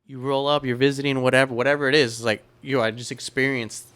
you roll up, you're visiting, whatever it is. It's like, I just experienced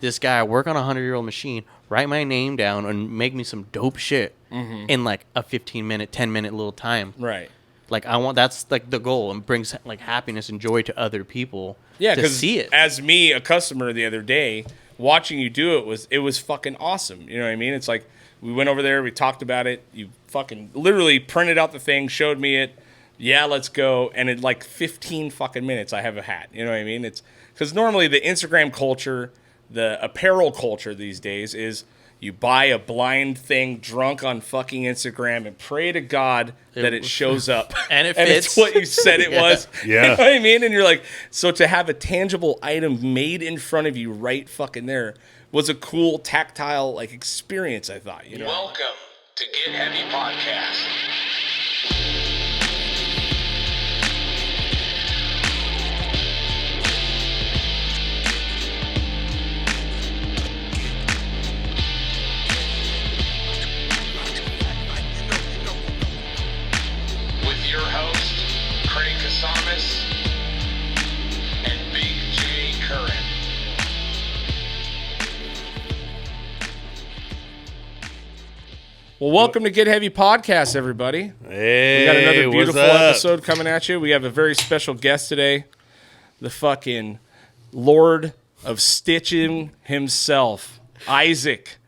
this guy work on a 100-year-old machine, write my name down, and make me some dope shit in like a 15-minute, 10-minute little time. Right. Like that's like the goal, and brings like happiness and joy to other people. Yeah, to see it. As me, a customer the other day, watching you do it was fucking awesome. You know what I mean? It's like we went over there, we talked about it. You fucking literally printed out the thing, showed me it. Yeah, let's go. And in like 15 fucking minutes, I have a hat. You know what I mean? It's because normally the Instagram culture, the apparel culture these days is you buy a blind thing drunk on fucking Instagram and pray to God that it shows up. And it and fits. it's what you said it was. Yeah. You know what I mean? And you're like, so to have a tangible item made in front of you right fucking there was a cool tactile like experience, I thought. You know? Welcome to Get Heavy Podcast. With your host, Craig Casamas and Big J Curran. Well, welcome to Get Heavy Podcast, everybody. Hey, We got another beautiful what's up? episode coming at you. We have a very special guest today, the fucking Lord of Stitching himself, Isaac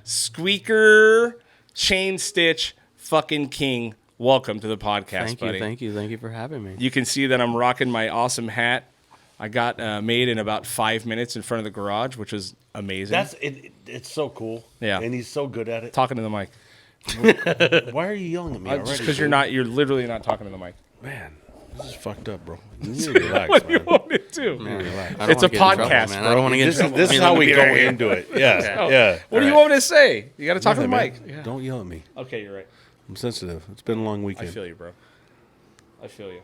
Squeaker Chain Stitch fucking King. Welcome to the podcast, buddy. Thank you for having me. You can see that I'm rocking my awesome hat. I got made in about 5 minutes in front of the garage, which is amazing. That's it. It's so cool. Yeah. and he's so good at it. Talking to the mic. Why are you yelling at me Just already? because you're literally not talking to the mic. Man, this is fucked up, bro. You need to relax, What do you man. want me to do? Relax. I don't It's a wanna get in trouble, podcast, man. bro. I don't want to get in This is trouble. this is I mean, how let we me go be right here. into it. Yeah, yeah. What do you want me to say? You got to talk to the Nothing, mic. man. Don't yell at me. Okay, you're right. I'm sensitive. It's been a long I weekend. feel you, bro. I feel you.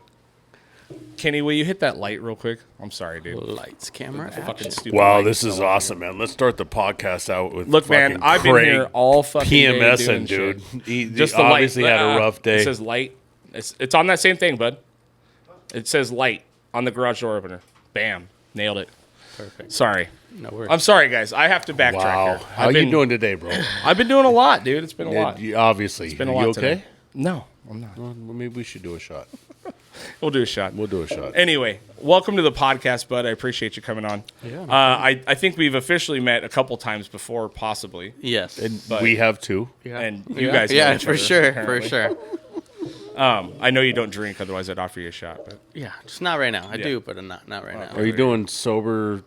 Kenny, will you hit that light real quick? I'm sorry, dude. Lights, camera, Fucking action. stupid Wow, light this is fell off awesome, man. Let's start the podcast out with Look, man, fucking I've been Craig here all fucking day doing PMSing, shit. dude. He Just the obviously light. had a rough day. It says light. It's on that same thing, bud. It says light on the garage door opener. Bam. Nailed it. Perfect. Sorry. No worries. I'm sorry, guys. I have to backtrack Wow, here. how you doing today, bro? I've been doing a lot, dude. It's been a lot. Obviously, It's been a Are lot you okay? today. No, I'm not. Well, maybe we should do a shot. We'll do a shot. We'll do a shot. Anyway, welcome to the podcast, bud. I appreciate you coming on. Yeah. I think we've officially met a couple times before, possibly. Yes. And but- we have two. Yeah. And you guys know Yeah, each for other, sure. apparently. For sure. I know you don't drink, otherwise I'd offer you a shot. But Yeah, just not right now. I Yeah. do, but not right now. Are you doing sober?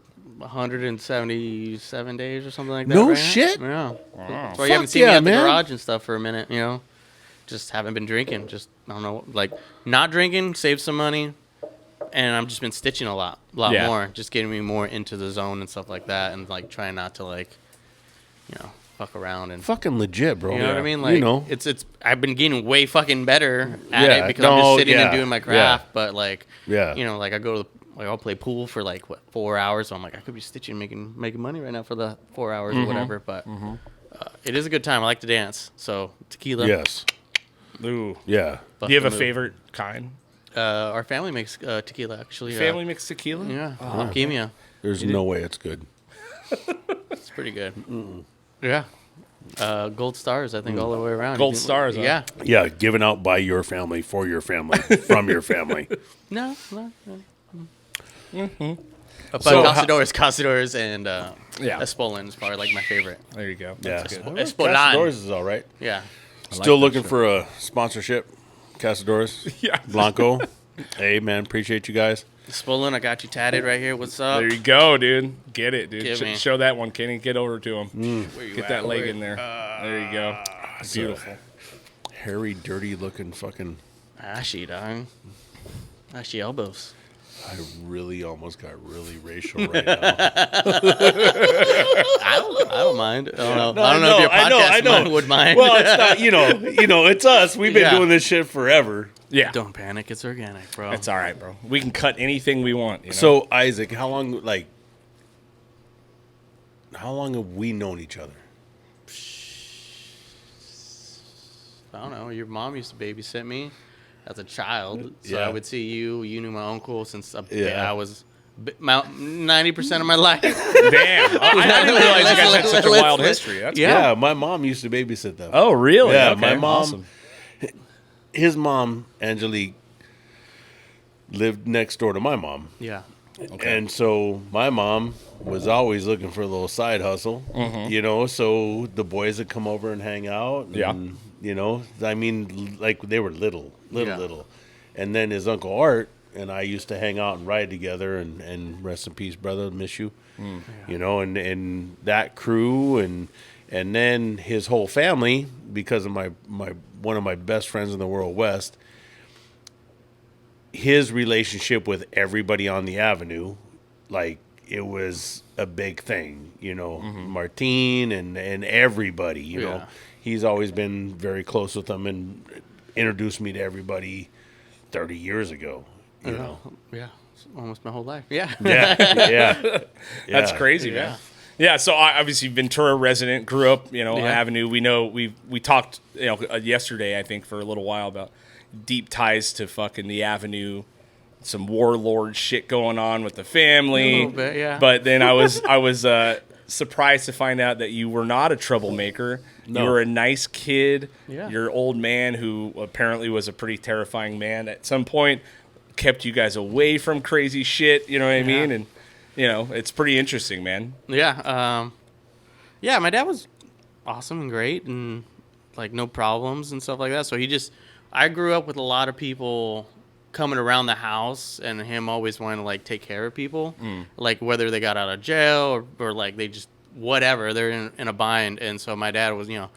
177 days or something like that? No right now? shit? Yeah. Wow. That's why you haven't Fuck seen me yeah, at the man. garage and stuff for a minute, you know? Just haven't been drinking. Just, I don't know, like, not drinking, save some money, and I've just been stitching a lot Yeah. more. Just getting me more into the zone and stuff like that, and, like, trying not to, like, you know, fuck around and... Fucking legit, bro. You know what I mean? Like, you know. it's. I've been getting way fucking better at Yeah, it because I'm just sitting and yeah, doing my craft. But like, Yeah. you know, like I go to I'll play pool for like 4 hours. So I'm like, I could be stitching, making money right now for the 4 hours or whatever. But it is a good time. I like to dance. So tequila. Yes. ooh. Yeah. buff Do you have the a mood. favorite kind? Our family makes tequila actually. Family mixed tequila? Yeah. Leukemia. There's no way it's good. It's pretty good. Yeah. Gold stars, I think, all the way around. Gold You can- stars, huh? Yeah. Yeah, given out by your family, for your family, from your family. No. But So Castadores, and Yeah. Espolin is probably like my favorite. There you go. Yeah. That's good. Espolan. Casadores is all right. Yeah. Still looking for a sponsorship. Casadores. Yeah. Blanco. Hey, man, appreciate you guys. Espolin, I got you tatted right here. What's up? There you go, dude. Get it, dude. Give me. Show that one, Kenny. Get over to him. Where you Get at? that leg Where- in there. There you go. Beautiful. Hairy, dirty looking fucking. Ashy, dog. Ashy elbows. I really almost got really racial right now. I don't mind. I don't know. I don't know if your podcast would mind. Well, it's not. You know, it's us. We've been Yeah. doing this shit forever. Yeah. Don't panic. It's organic, bro. It's all right, bro. We can cut anything we want. You know? So, Isaac, how long have we known each other? I don't know. Your mom used to babysit me. as a child. So Yeah. I would see you. You knew my uncle since Yeah. I was 90% of my life. Damn. I didn't realize you guys had such a wild history. That's Yeah, my mom used to babysit them. Oh, really? Yeah, Okay, my mom, awesome. his mom, Angelique, lived next door to my mom. Yeah. And so my mom was always looking for a little side hustle, you know, so the boys would come over and hang out. And, Yeah. you know, I mean, like they were little. Yeah. And then his Uncle Art and I used to hang out and ride together, and rest in peace, brother, miss you. You know, and that crew and then his whole family, because of my one of my best friends in the world, West, his relationship with everybody on the avenue, like it was a big thing, you know, Martine and everybody, you know, Yeah. he's always been very close with them and introduced me to everybody 30 years ago, you know. Yeah. It's almost my whole life. Yeah. Yeah. That's crazy, man. Yeah, so I obviously Ventura resident, grew up, you know, on Avenue. We know we talked, you know, yesterday I think for a little while about deep ties to fucking the Avenue, some warlord shit going on with the family. A little bit, yeah. But then I was surprised to find out that you were not a troublemaker. No. You were a nice kid. Yeah. Your old man, who apparently was a pretty terrifying man at some point, kept you guys away from crazy shit. You know what I mean? And you know, it's pretty interesting, man. Yeah. Yeah, my dad was awesome and great and like no problems and stuff like that. So I grew up with a lot of people coming around the house and him always wanting to like take care of people, like whether they got out of jail or like they just, whatever, they're in a bind. And so my dad was, you know,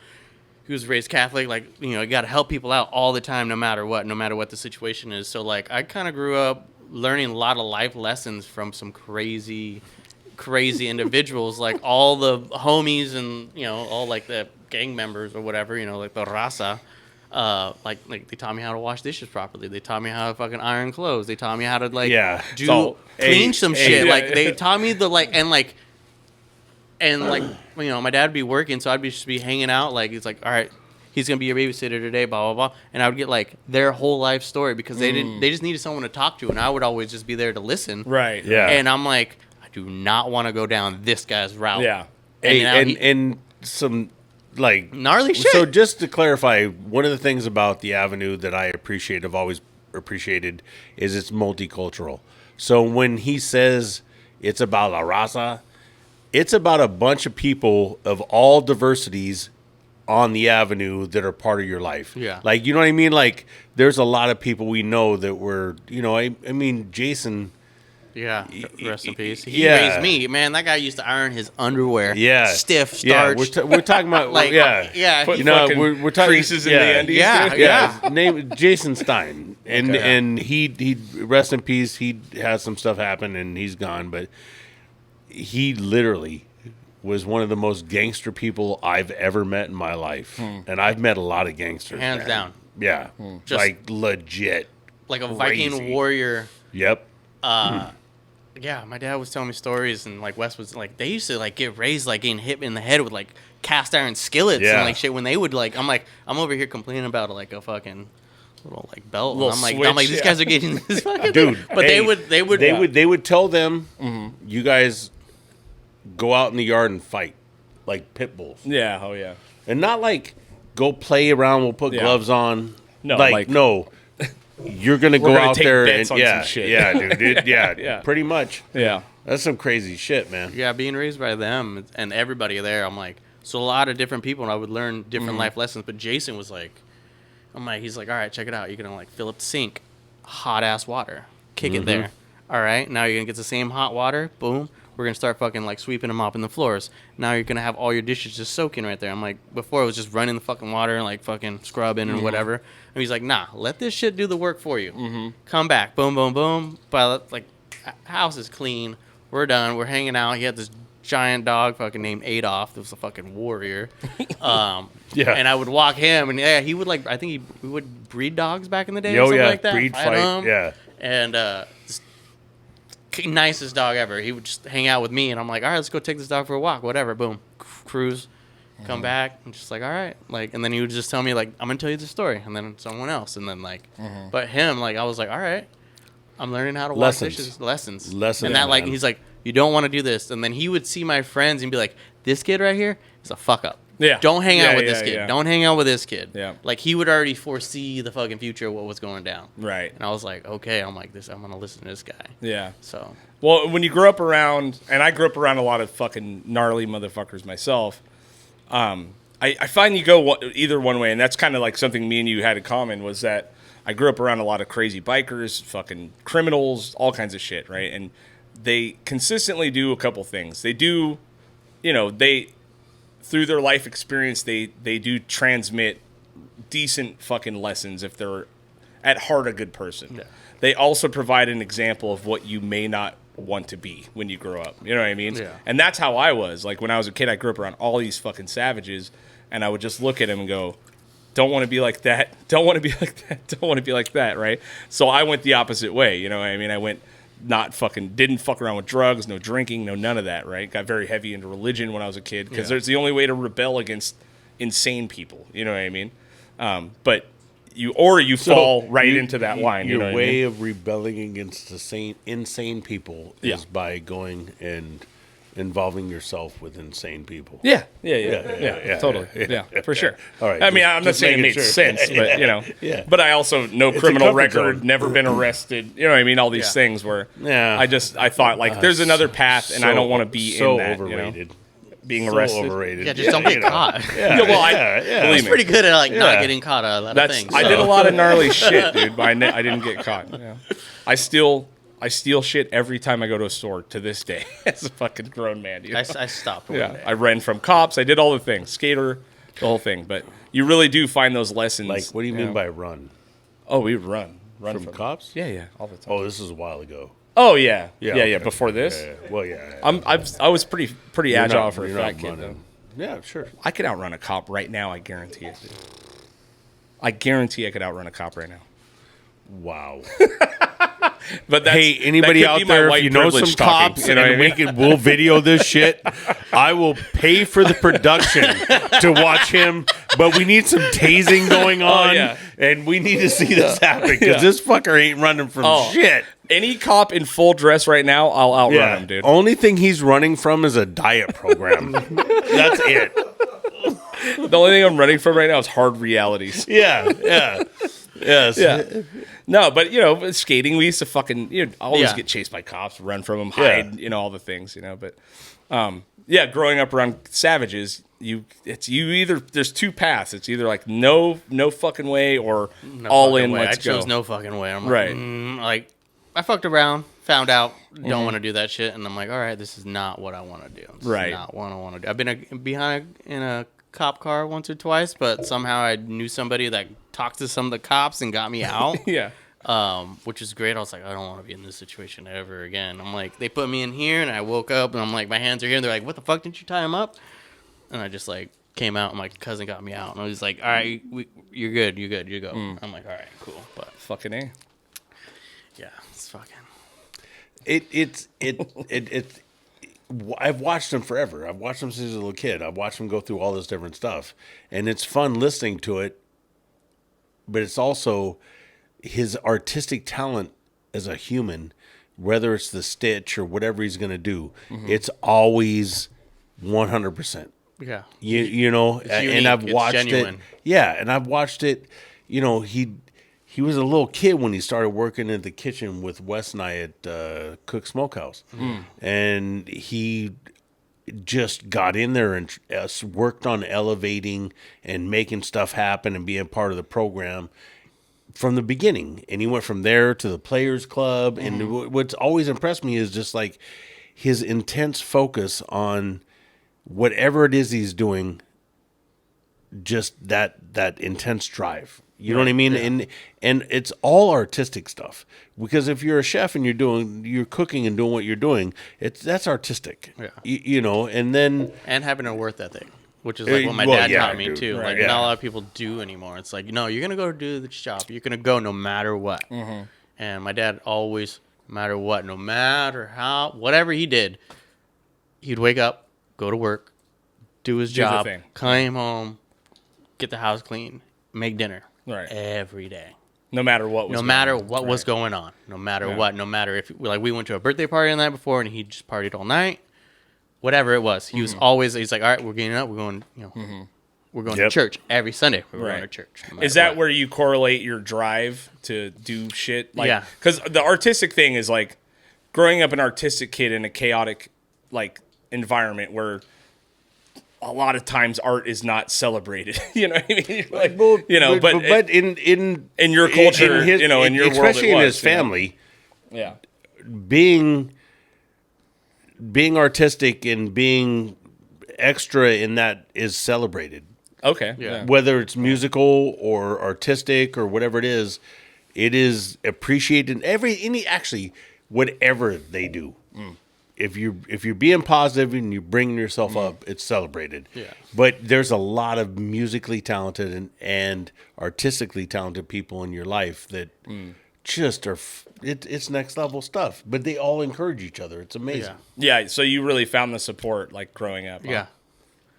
he was raised Catholic, like, you know, you got to help people out all the time, no matter what the situation is. So like I kind of grew up learning a lot of life lessons from some crazy individuals, like all the homies and, you know, all like the gang members or whatever, you know, like the raza. Like they taught me how to wash dishes properly. They taught me how to fucking iron clothes. They taught me how to like clean some shit. Like they taught me the and you know, my dad would be working, so I'd just be hanging out. Like he's like, all right, he's gonna be your babysitter today, blah blah blah, and I would get like their whole life story because they just needed someone to talk to, and I would always just be there to listen. Right. Yeah. And I'm like, I do not want to go down this guy's route. Yeah. And some like gnarly shit. So just to clarify, one of the things about the Avenue that I appreciate, I've always appreciated, is it's multicultural. So when he says it's about La Raza, it's about a bunch of people of all diversities on the Avenue that are part of your life. Yeah. Like, you know what I mean? Like, there's a lot of people we know that were, you know, I mean, Jason. Yeah, rest in peace. He Yeah. raised me, man. That guy used to iron his underwear. Yeah. Stiff, starched. Yeah, we're talking about, Like, yeah. Put You know, fucking we're talking creases in the undies. Yeah, dude. yeah. His name Jason Stein, and he rest in peace. He had some stuff happen, and he's gone. But he literally was one of the most gangster people I've ever met in my life, and I've met a lot of gangsters. Hands man. down. Yeah, Just- like legit. Like a Crazy. Viking warrior. Yep. Yeah, my dad was telling me stories, and like Wes was like, they used to like get raised like getting hit in the head with like cast iron skillets Yeah. and like shit when they would like. I'm over here complaining about like a fucking little like belt. Little And I'm switch, like these guys are getting this fucking Dude, thing. But hey, they would tell them, you guys go out in the yard and fight like pit bulls, Yeah. Oh yeah. and not like go play around. We'll put Yeah. gloves on. No, like no. You're gonna go gonna out take there bets and on some shit. yeah, dude, yeah, Yeah. pretty much. Yeah. That's some crazy shit, man. Yeah, being raised by them and everybody there, I'm like, so a lot of different people, and I would learn different life lessons. But Jason was like, he's like, all right, check it out. You're gonna like fill up the sink, hot ass water, kick it there. All right, now you're gonna get the same hot water. Boom. We're gonna start fucking like sweeping and mopping the floors. Now you're gonna have all your dishes just soaking right there. I'm like, before it was just running the fucking water and like fucking scrubbing and whatever. And he's like, nah, let this shit do the work for you. Come back, boom, boom, boom. But like, house is clean. We're done. We're hanging out. He had this giant dog fucking named Adolf. That was a fucking warrior. Yeah. And I would walk him, and yeah, he would like, I think we would breed dogs back in the day or Oh something yeah, like that. breed fight. 'em. Yeah. And nicest dog ever. He would just hang out with me, and I'm like, all right, let's go take this dog for a walk, whatever. Boom, cruise. come back, and just like, all right, like, and then he would just tell me like, I'm gonna tell you the story, and then someone else, and then like, but him, like, I was like, all right, I'm learning how to wash dishes, lessons, and that like, he's like, you don't want to do this, and then he would see my friends and be like, this kid right here is a fuck up. Yeah. Don't hang out with this kid. Yeah. Don't hang out with this kid. Yeah. Like, he would already foresee the fucking future of what was going down. Right. And I was like, okay, I'm going to listen to this guy. Yeah. So. Well, when you grow up around, and I grew up around a lot of fucking gnarly motherfuckers myself, I find you go either one way, and that's kind of like something me and you had in common, was that I grew up around a lot of crazy bikers, fucking criminals, all kinds of shit, right? And they consistently do a couple things. They do, through their life experience, they do transmit decent fucking lessons if they're at heart a good person. Yeah. They also provide an example of what you may not want to be when you grow up. You know what I mean? Yeah. And that's how I was. Like, when I was a kid, I grew up around all these fucking savages, and I would just look at them and go, don't want to be like that. Don't want to be like that. Don't want to be like that, right? So I went the opposite way. You know what I mean? I went didn't fuck around with drugs, no drinking, no none of that, right? Got very heavy into religion when I was a kid, because there's the only way to rebel against insane people. You know what I mean? But you fall right into that line. Your you know what way I mean? of rebelling against insane people is by going and involving yourself with insane people. Yeah, totally. Yeah, for sure. All right. I mean, I'm not saying it made sense, but but I also no criminal record, never been arrested. You know what I mean? All these things where I thought like there's another path, and I don't want to be in that. Overrated. Being so arrested. Overrated. Yeah, just don't get caught. I was pretty good at not getting caught on a lot of things. So. I did a lot of gnarly shit, dude, but I didn't get caught. Yeah. I steal shit every time I go to a store to this day as a fucking grown man. You know? I stopped one day. I ran from cops. I did all the things. Skater, the whole thing. But you really do find those lessons. Like, what do you mean by run? Oh, we would run. From cops? Yeah, all the time. Oh, this is a while ago. Oh, yeah. Okay. Before this? Yeah. Well, yeah. I was pretty agile for a fat kid, though. Yeah, sure. I could outrun a cop right now, I guarantee it. I guarantee I could outrun a cop right now. Wow. But hey, anybody out there, if you know some cops, we'll video this shit. I will pay for the production to watch him, but we need some tasing going on, and we need to see this happen, because this fucker ain't running from shit. Any cop in full dress right now, I'll outrun him, dude. Only thing he's running from is a diet program. That's it. The only thing I'm running from right now is hard realities. Yes. Yeah. No, but skating, we used to fucking always get chased by cops, run from them, hide, all the things, but growing up around savages, there's two paths. It's either like no fucking way, or all in. Let's go. I chose no fucking way. I'm like, right. I fucked around, found out, don't want to do that shit, and I'm like, all right, this is not what I want to do. This is not what I want to do. I've been behind in a cop car once or twice, but somehow I knew somebody that talked to some of the cops and got me out. Which is great. I was like, I don't want to be in this situation ever again. I'm like, they put me in here, and I woke up, and I'm like, my hands are here, and they're like, what the fuck, didn't you tie him up? And I just like came out, and my cousin got me out, and I was like, all right, you're good, you go. I'm like, all right, cool, but fucking A. Yeah, it's fucking. It's I've watched him forever. I've watched him since he was a little kid. I've watched him go through all this different stuff, and it's fun listening to it. But it's also his artistic talent as a human, whether it's the stitch or whatever he's going to do. It's always 100%. Yeah, you know, and I've watched it. Yeah, and I've watched it. He was a little kid when he started working in the kitchen with Wes and I at Cook Smokehouse. And he just got in there and worked on elevating and making stuff happen and being part of the program from the beginning. And he went from there to the Players Club. And what's always impressed me is just like his intense focus on whatever it is he's doing, just that intense drive. You know what I mean? Yeah. And it's all artistic stuff, because if you're a chef and you're cooking and doing what you're doing, that's artistic. Yeah. And then having a work ethic, which is like what my dad taught me too. Right, like not a lot of people do anymore. It's like, no, you're gonna go do the job. You're gonna go no matter what. And my dad always, no matter what, no matter how, whatever he did, he'd wake up, go to work, do his the job, thing. come home, get the house clean, make dinner. Right. Every day. No matter what was No going matter on. what was Right. going on. No matter Yeah. what. No matter if, like, we went to a birthday party the night before and he just partied all night. Whatever it was. He was always, he's like, all right, we're getting up. We're going, we're going to church every Sunday. We're going to church. No Is matter that what. where you correlate your drive to do shit? Like, Yeah. Because the artistic thing is like growing up an artistic kid in a chaotic like environment where a lot of times art is not celebrated. You know what I mean? Like, but in your culture, his, in your world, especially it in was, his family, yeah. being artistic and being extra in that is celebrated. Okay. Yeah. Whether it's musical or artistic or whatever it is appreciated. Actually whatever they do. If you're being positive and you're bringing yourself up, it's celebrated. Yeah. But there's a lot of musically talented and artistically talented people in your life that just are. It's next level stuff. But they all encourage each other. It's amazing. Yeah. So you really found the support like growing up. Huh? Yeah.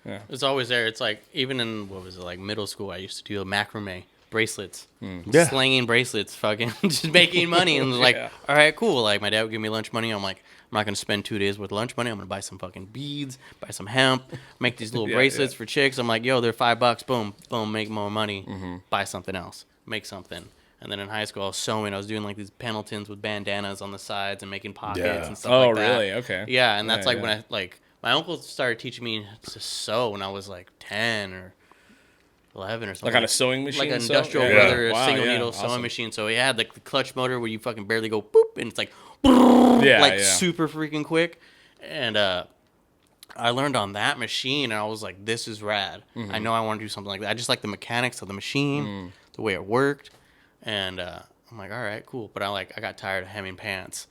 Yeah. It's always there. It's like, even in, like middle school, I used to do macrame bracelets. Yeah. Slinging bracelets, fucking just making money. And like, Yeah. all right, cool. Like, my dad would give me lunch money. I'm like, I'm not going to spend 2 days worth of lunch money. I'm going to buy some fucking beads, buy some hemp, make these little bracelets for chicks. I'm like, yo, they're $5. Boom, boom, make more money. Buy something else, make something. And then in high school, I was sewing. I was doing like these Pendletons with bandanas on the sides and making pockets and stuff like that. Oh, really? Okay. Yeah, and that's Yeah, like when my uncle started teaching me to sew when I was like 10 or 11 or something. Like on a sewing machine? Like an sew? industrial Yeah. brother, Wow, single yeah, needle awesome. sewing machine. So it had like the clutch motor where you fucking barely go boop, and it's like super freaking quick. And I learned on that machine, and I was like, this is rad. I know I want to do something like that. I just like the mechanics of the machine, the way it worked. And I'm like, all right, cool. But I got tired of hemming pants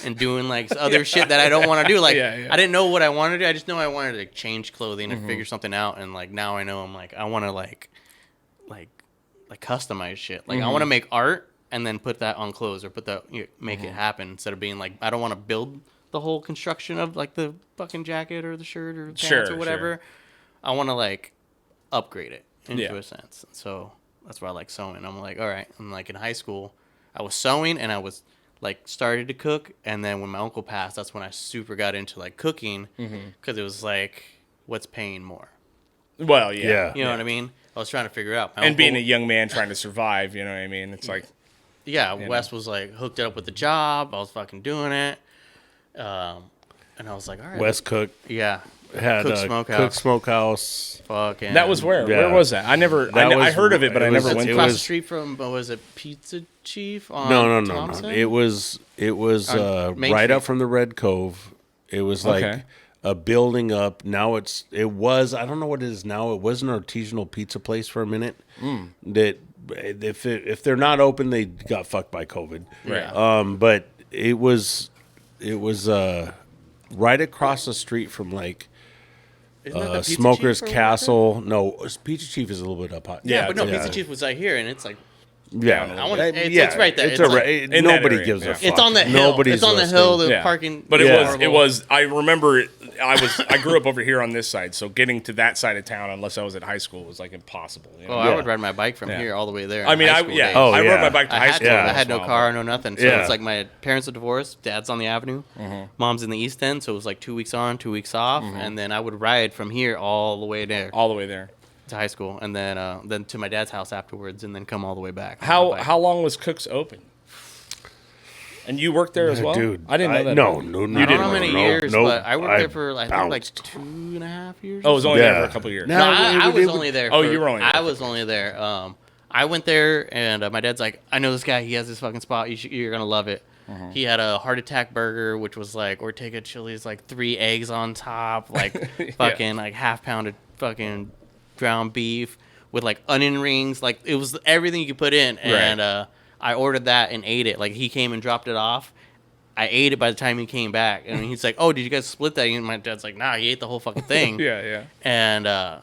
and doing like other shit that I don't want to do. Like, I didn't know what I wanted to do. I just know I wanted to change clothing and figure something out. And like, now I know I'm like, I want to like customize shit. Like, I want to make art and then put that on clothes or make it happen, instead of being like, I don't want to build the whole construction of like the fucking jacket or the shirt or pants or whatever. Sure. I want to like upgrade it into a sense. So that's why I like sewing. I'm like, all right. I'm like, in high school, I was sewing and I was like started to cook. And then when my uncle passed, that's when I super got into like cooking, because it was like, what's paying more? Well, yeah. You know what I mean? I was trying to figure it out. And being a young man trying to survive, you know what I mean? It's like... Yeah, Wes was like hooked up with the job. I was fucking doing it. And I was like, all right. West Cook Yeah. had Cook a Smokehouse. Cook Smokehouse. Fucking. That was where? Yeah. Where was that? I heard of it, but I never was- went it to across was- the street from, what was it, Pizza Chief on No. Thompson? It was On Main right Street. up from the Red Cove. It was like Okay. a building up. Now it was, I don't know what it is now. It was an artisanal pizza place for a minute. That if they're not open, they got fucked by COVID. Right. But it was right across the street from like Isn't that the Pizza Smoker's Chief or Castle. No, Pizza Chief is a little bit up high. Yeah, but no, yeah. Pizza Chief was right here, and it's like, Yeah, I wanna- it's right there. It's It's a like- right. in that Nobody area, gives yeah. a fuck. it's on the hill. Nobody's It's on the listening. hill. The Yeah. parking. But Yeah. it was. I remember. I grew up over here on this side, so getting to that side of town, unless I was at high school, was like impossible. You know? Oh, I would ride my bike from here all the way there. I in mean, high school days. Oh, I yeah. rode my bike to I high had, school. to. Yeah. I had no once in a car, while, no nothing. So Yeah. it's like my parents are divorced. Dad's on the avenue. Mom's in the East End, so it was like 2 weeks on, 2 weeks off, and then I would ride from here all the way there but all the way there. to high school, and then to my dad's house afterwards, and then come all the way back. How long was Cook's open? And you worked there as well, Dude, I didn't know that. No, I don't know how many years, but I worked there for I think like 2.5 years. Oh, it was only there Yeah. for a couple of years. No. No, I was it- only there. Oh, for- you were only there. I was only there. I went there, and my dad's like, I know this guy. He has this fucking spot. You're gonna love it. He had a heart attack burger, which was like Ortega chili's, like 3 eggs on top, like fucking like half pounded fucking ground beef with like onion rings. Like, it was everything you could put in. And I ordered that and ate it. Like, he came and dropped it off. I ate it by the time he came back, and he's like, "Oh, did you guys split that?" And my dad's like, "Nah, he ate the whole fucking thing." Yeah. And I'm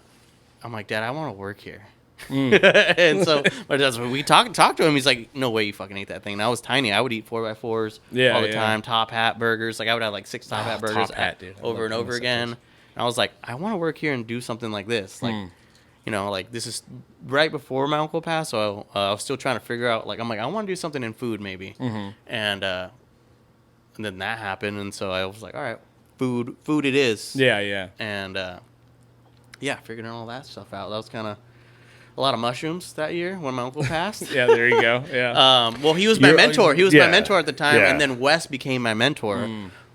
like, Dad, I want to work here. And so my dad's when we talked to him, he's like, "No way, you fucking ate that thing." And I was tiny. I would eat 4x4s all the time, top hat burgers. Like, I would have like 6 top hat burgers Top Hat, dude. I over love and over those again. And I was like, I want to work here and do something like this. Like, you know, like this is right before my uncle passed, so I was still trying to figure out. Like, I'm like, I want to do something in food maybe, and then that happened, and so I was like, all right, food it is. Yeah. And figuring all that stuff out. That was kind of a lot of mushrooms that year when my uncle passed. Yeah, there you go. Yeah. Well, he was my mentor. He was my mentor at the time, Yeah. and then Wes became my mentor.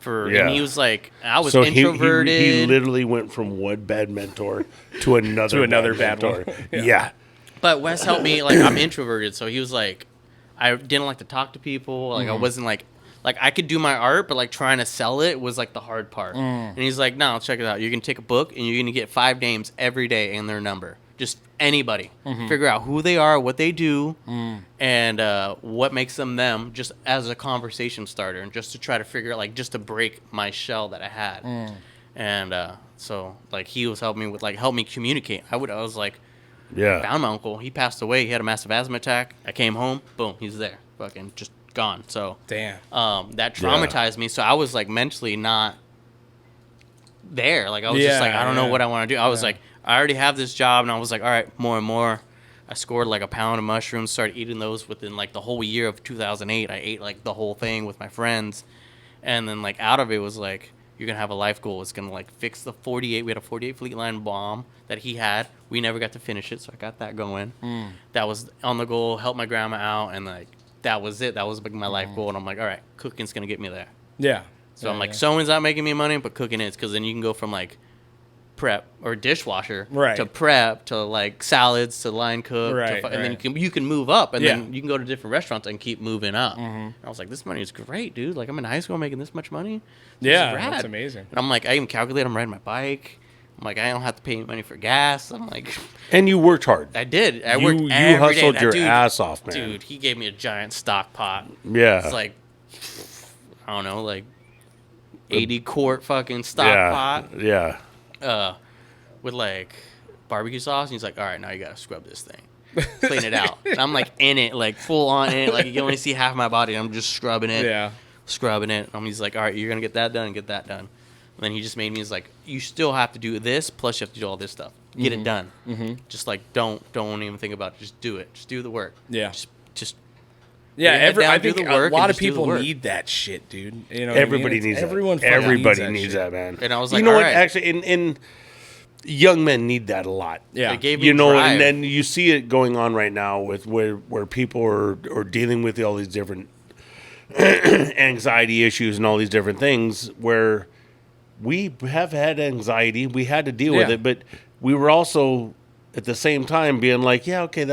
Yeah. And he was like, I was So introverted. He literally went from one bad mentor to another bad mentor. one. Yeah. But Wes helped me. Like, I'm introverted, so he was like, I didn't like to talk to people. Like, I wasn't like I could do my art, but like trying to sell it was like the hard part. And he's like, no, check it out. You're gonna take a book and you're gonna get 5 names every day and their number. Just anybody. Figure out who they are, what they do, and what makes them them. Just as a conversation starter, and just to try to figure out, like, just to break my shell that I had. And so like he was helping me with help me communicate. I was like. Yeah. Found my uncle. He passed away. He had a massive asthma attack. I came home. Boom. He's there. Fucking just gone. So Damn. that traumatized me. So I was like mentally not there. Like I was just like, I don't know what I want to do. I was like, I already have this job, and I was like, all right, more and more. I scored like a pound of mushrooms. Started eating those within like the whole year of 2008. I ate like the whole thing with my friends, and then like out of it was like, you're gonna have a life goal. It's gonna like fix the 48. We had a 48 Fleet Line bomb that he had. We never got to finish it, so I got that going. That was on the goal. Help my grandma out, and like that was it. That was like my life goal. And I'm like, all right, cooking's gonna get me there. Yeah. So I'm like, sewing's not making me money, but cooking is, because then you can go from like prep or dishwasher to prep to like salads to line cook, and then you can move up, and then you can go to different restaurants and keep moving up. And I was like, this money is great, dude. Like I'm in high school making this much money. Yeah, that's amazing. And I'm like, I even calculate. I'm riding my bike. I'm like, I don't have to pay money for gas. I'm like, and you worked hard. I did. I You worked every day. hustled your Dude, ass off, man. Dude, he gave me a giant stock pot. Yeah. It's like, I don't know, like 80 quart fucking stock pot. Yeah. With like barbecue sauce. And he's like, all right, now you got to scrub this thing. Clean it out. And I'm like in it, like full on in it. Like you can only see half my body. I'm just scrubbing it. Yeah. Scrubbing it. And he's like, all right, you're going to get that done and get that done. And then he just made me, he's like, you still have to do this, plus you have to do all this stuff. Get it done. Just like, don't even think about it. Just do it. Just do the work. Yeah. Just yeah, down, I do think the work, a lot and of just do the people work. need that shit, dude. You know, Everybody what I mean? needs that. Everyone fucking Everybody needs needs that that, man. And I was like, you know all what? right. Actually, in young men need that a lot. Yeah. It gave me You know, drive. and then you see it going on right now with where people are dealing with all these different anxiety issues and all these different things where we have had anxiety. We had to deal with it, but we were also at the same time being like, yeah, okay,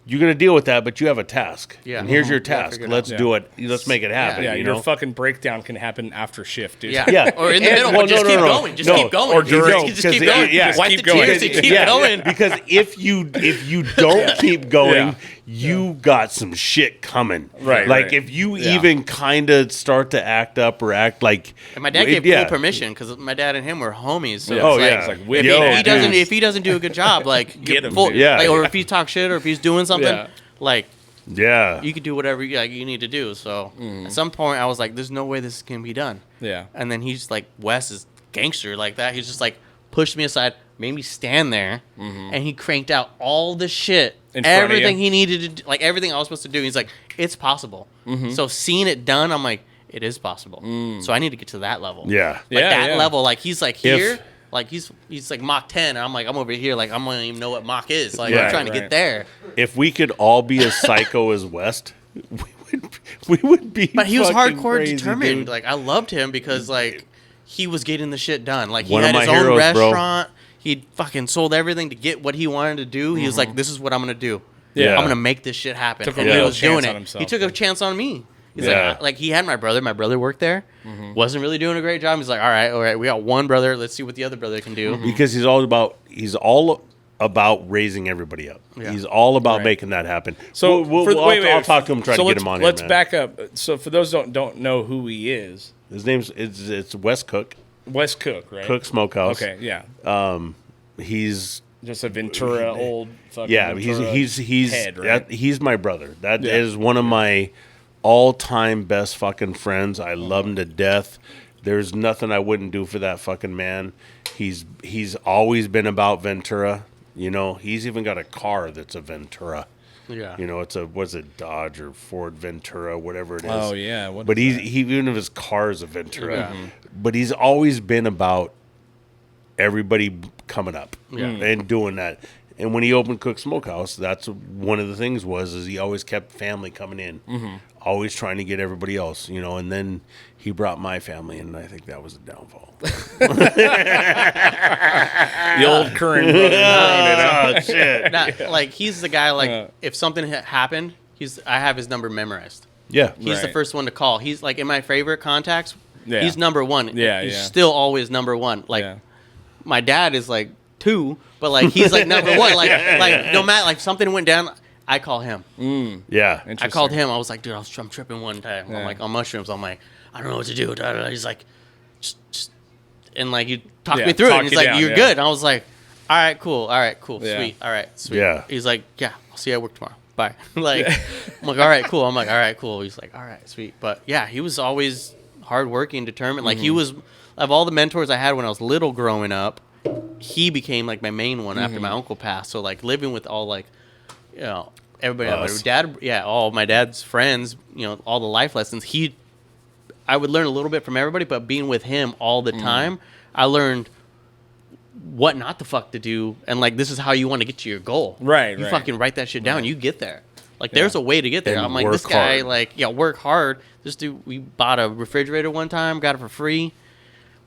you're going to deal with that, but you have a task. Yeah. And here's your Yeah, task. figure it Let's out. do it. Let's make it happen. Yeah, you your know? fucking breakdown can happen after shift, dude. Yeah. Yeah. Or in the And- middle, well, but just no, keep no, no. going. Just No. keep going. Or during. Just keep going. Yeah. Wipe keep the going. tears and keep Yeah, going. because if you don't keep going, you got some shit coming. Right, Like right. if you even kind of start to act up or act like. And my dad gave full permission because my dad and him were homies. So Oh, it's yeah. It's like, If whip he, that, he doesn't, dude. if he doesn't do a good job, like Get him, full, dude. Yeah. like, or if he talks shit, or if he's doing something, Yeah. like Yeah. you could do whatever you need to do. So at some point, I was like, "There's no way this can be done." Yeah. And then he's like, Wes is gangster like that. He's just like pushed me aside, made me stand there, and he cranked out all the shit, In front of everything you? he needed to do, like everything I was supposed to do. He's like, "It's possible." So seeing it done, I'm like, "It is possible." So I need to get to that level. Yeah. Like Yeah, that yeah. level. Like he's like here. If- Like he's like Mach 10, and I'm like I'm over here, like I'm gonna even know what Mach is. Like Yeah, I'm trying to right. get there. If we could all be as psycho as West, we would be. But he was fucking hardcore crazy, determined. dude. Like I loved him because like he was getting the shit done. Like he One of had my his own heroes, bro. restaurant. He fucking sold everything to get what he wanted to do. He was like, "This is what I'm gonna do. Yeah. I'm gonna make this shit happen." Took a and he real was chance doing on it. himself. He took a chance on me. He's Yeah. like he had my brother. My brother worked there. Wasn't really doing a great job. He's like, all right. We got one brother. Let's see what the other brother can do. Because he's all about raising everybody up. Yeah. He's all about Right. making that happen. So I'll talk to him, try to get let's- him on Let's here, man. back up. So for those who don't know who he is, His name's it's Wes Cook, Wes Cook, right? Cook Smokehouse. Okay, yeah. He's Just a Ventura old fucking Ventura he's head, right? he's my brother. That is Yeah. one of my all-time best fucking friends. I love him to death. There's nothing I wouldn't do for that fucking man. He's always been about Ventura. You know, he's even got a car that's a Ventura. Yeah. You know, it's a Dodge or Ford Ventura, whatever it is. Oh yeah. What But is he even if his car is a Ventura. Yeah. But he's always been about everybody coming up Yeah. and doing that. And when he opened Cook Smokehouse, that's one of the things is he always kept family coming in, always trying to get everybody else, you know. And then he brought my family, and I think that was a downfall. the old Curran brother? Oh shit! Like he's the guy. Like if something happened, I have his number memorized. Yeah, He's the Right. first one to call. He's like in my favorite contacts. Yeah. He's number one. Yeah, he's yeah. still always number one. Like Yeah. my dad is like 2, but like he's like number 1. Like no matter like something went down, I call him. yeah. I called him. I was like, dude, I'm tripping one time. Yeah. I'm like on mushrooms. I'm like, I don't know what to do. Da, da, da. He's like, just and like you talk Yeah, me through it. talk And he's you like, down, you're yeah. good. And I was like, all right, cool, Yeah. sweet, all right, sweet. Yeah. He's like, yeah, I'll see you at work tomorrow. Bye. Like, I'm like, all right, cool. I'm like, all right, cool. He's like, all right, sweet. But yeah, he was always hardworking, determined. Like he was of all the mentors I had when I was little growing up. He became like my main one after my uncle passed. So like living with all like, you know, everybody, my Us. dad, all my dad's friends, you know, all the life lessons. I would learn a little bit from everybody, but being with him all the time, I learned what not the fuck to do, and like this is how you want to get to your goal. Right, You right. fucking write that shit down. You get there. Like there's a way to get there. And I'm like work this guy. hard. Like work hard. This dude, we bought a refrigerator one time, got it for free.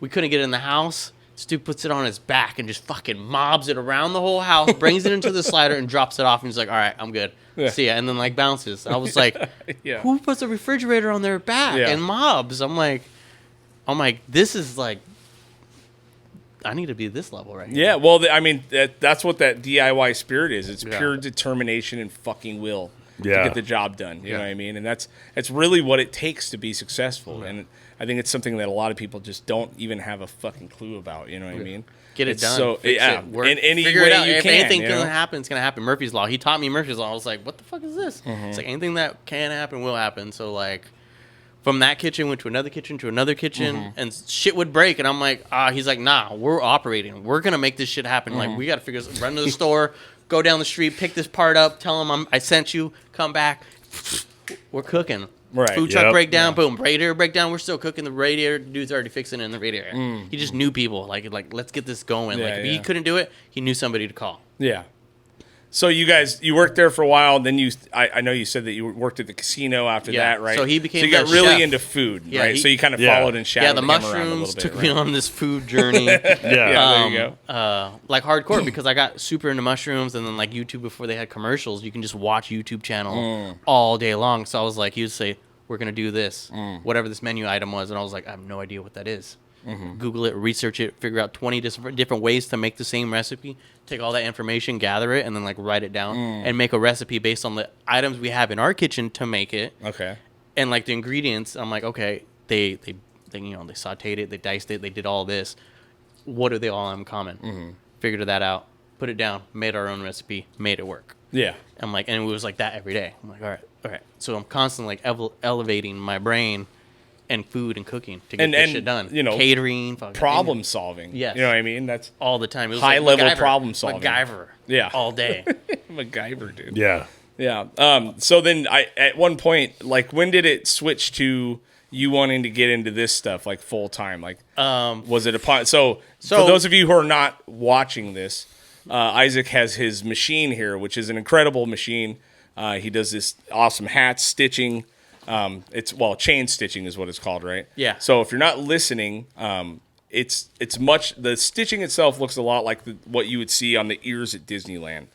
We couldn't get it in the house. This dude puts it on his back and just fucking mobs it around the whole house, brings it into the slider and drops it off. And he's like, all right, I'm good. Yeah. See ya. And then like bounces. I was like, Yeah. who puts a refrigerator on their back Yeah. and mobs? I'm like, this is like, I need to be this level right here. Yeah, well, I mean, that's what that DIY spirit is. It's Yeah. pure determination and fucking will to Yeah. get the job done. You know Yeah. what I mean? And that's really what it takes to be successful. And I think it's something that a lot of people just don't even have a fucking clue about. You know what I mean? Get it It's done. So fix yeah, it, work, in any figure way it out. you If can. anything you can know? happen, it's gonna happen. Murphy's Law. He taught me Murphy's Law. I was like, what the fuck is this? Mm-hmm. It's like anything that can happen will happen. So like, from that kitchen went to another kitchen Mm-hmm. and shit would break. And I'm like, he's like, nah, we're operating. We're gonna make this shit happen. Mm-hmm. Like we gotta figure this. Run to the store, go down the street, pick this part up, tell them I sent you, come back. We're cooking. Right. Food truck Yep. breakdown, boom. Radiator breakdown. We're still cooking. The radiator dude's already fixing it in the radiator. He just knew people. Like let's get this going. Yeah, Like if yeah. he couldn't do it, he knew somebody to call. Yeah. So you worked there for a while. Then I know you said that you worked at the casino after Yeah, that, right? so he became So you got the really chef. into food, Yeah, right? he- So you kind of Yeah. followed and shadowed Yeah, the him around a mushrooms little bit, took right? me on this food journey. Yeah. Yeah, there you go. Like hardcore because I got super into mushrooms and then like YouTube before they had commercials, you can just watch YouTube channel all day long. So I was like, he would say, we're gonna do this, whatever this menu item was, and I was like, I have no idea what that is. Google it, research it, figure out 20 different ways to make the same recipe. Take all that information, gather it, and then like write it down and make a recipe based on the items we have in our kitchen to make it. Okay. And like the ingredients, I'm like, okay, they they sauteed it, they diced it, they did all this. What do they all have in common? Figured that out, put it down, made our own recipe, made it work. Yeah. I'm like, and it was like that every day. I'm like, all right. So I'm constantly like elevating my brain and food and cooking to get this shit done. You know, catering, fucking problem solving. Yes. You know what I mean? That's all the time. It was high like level MacGyver, problem solving. MacGyver. Yeah. all day. MacGyver, dude. Yeah. Yeah. So then at one point, like, when did it switch to you wanting to get into this stuff like full time? Like, was it upon? So for those of you who are not watching this, Isaac has his machine here, which is an incredible machine. He does this awesome hat stitching. Chain stitching is what it's called, right? Yeah. So if you're not listening, the stitching itself looks a lot like what you would see on the ears at Disneyland,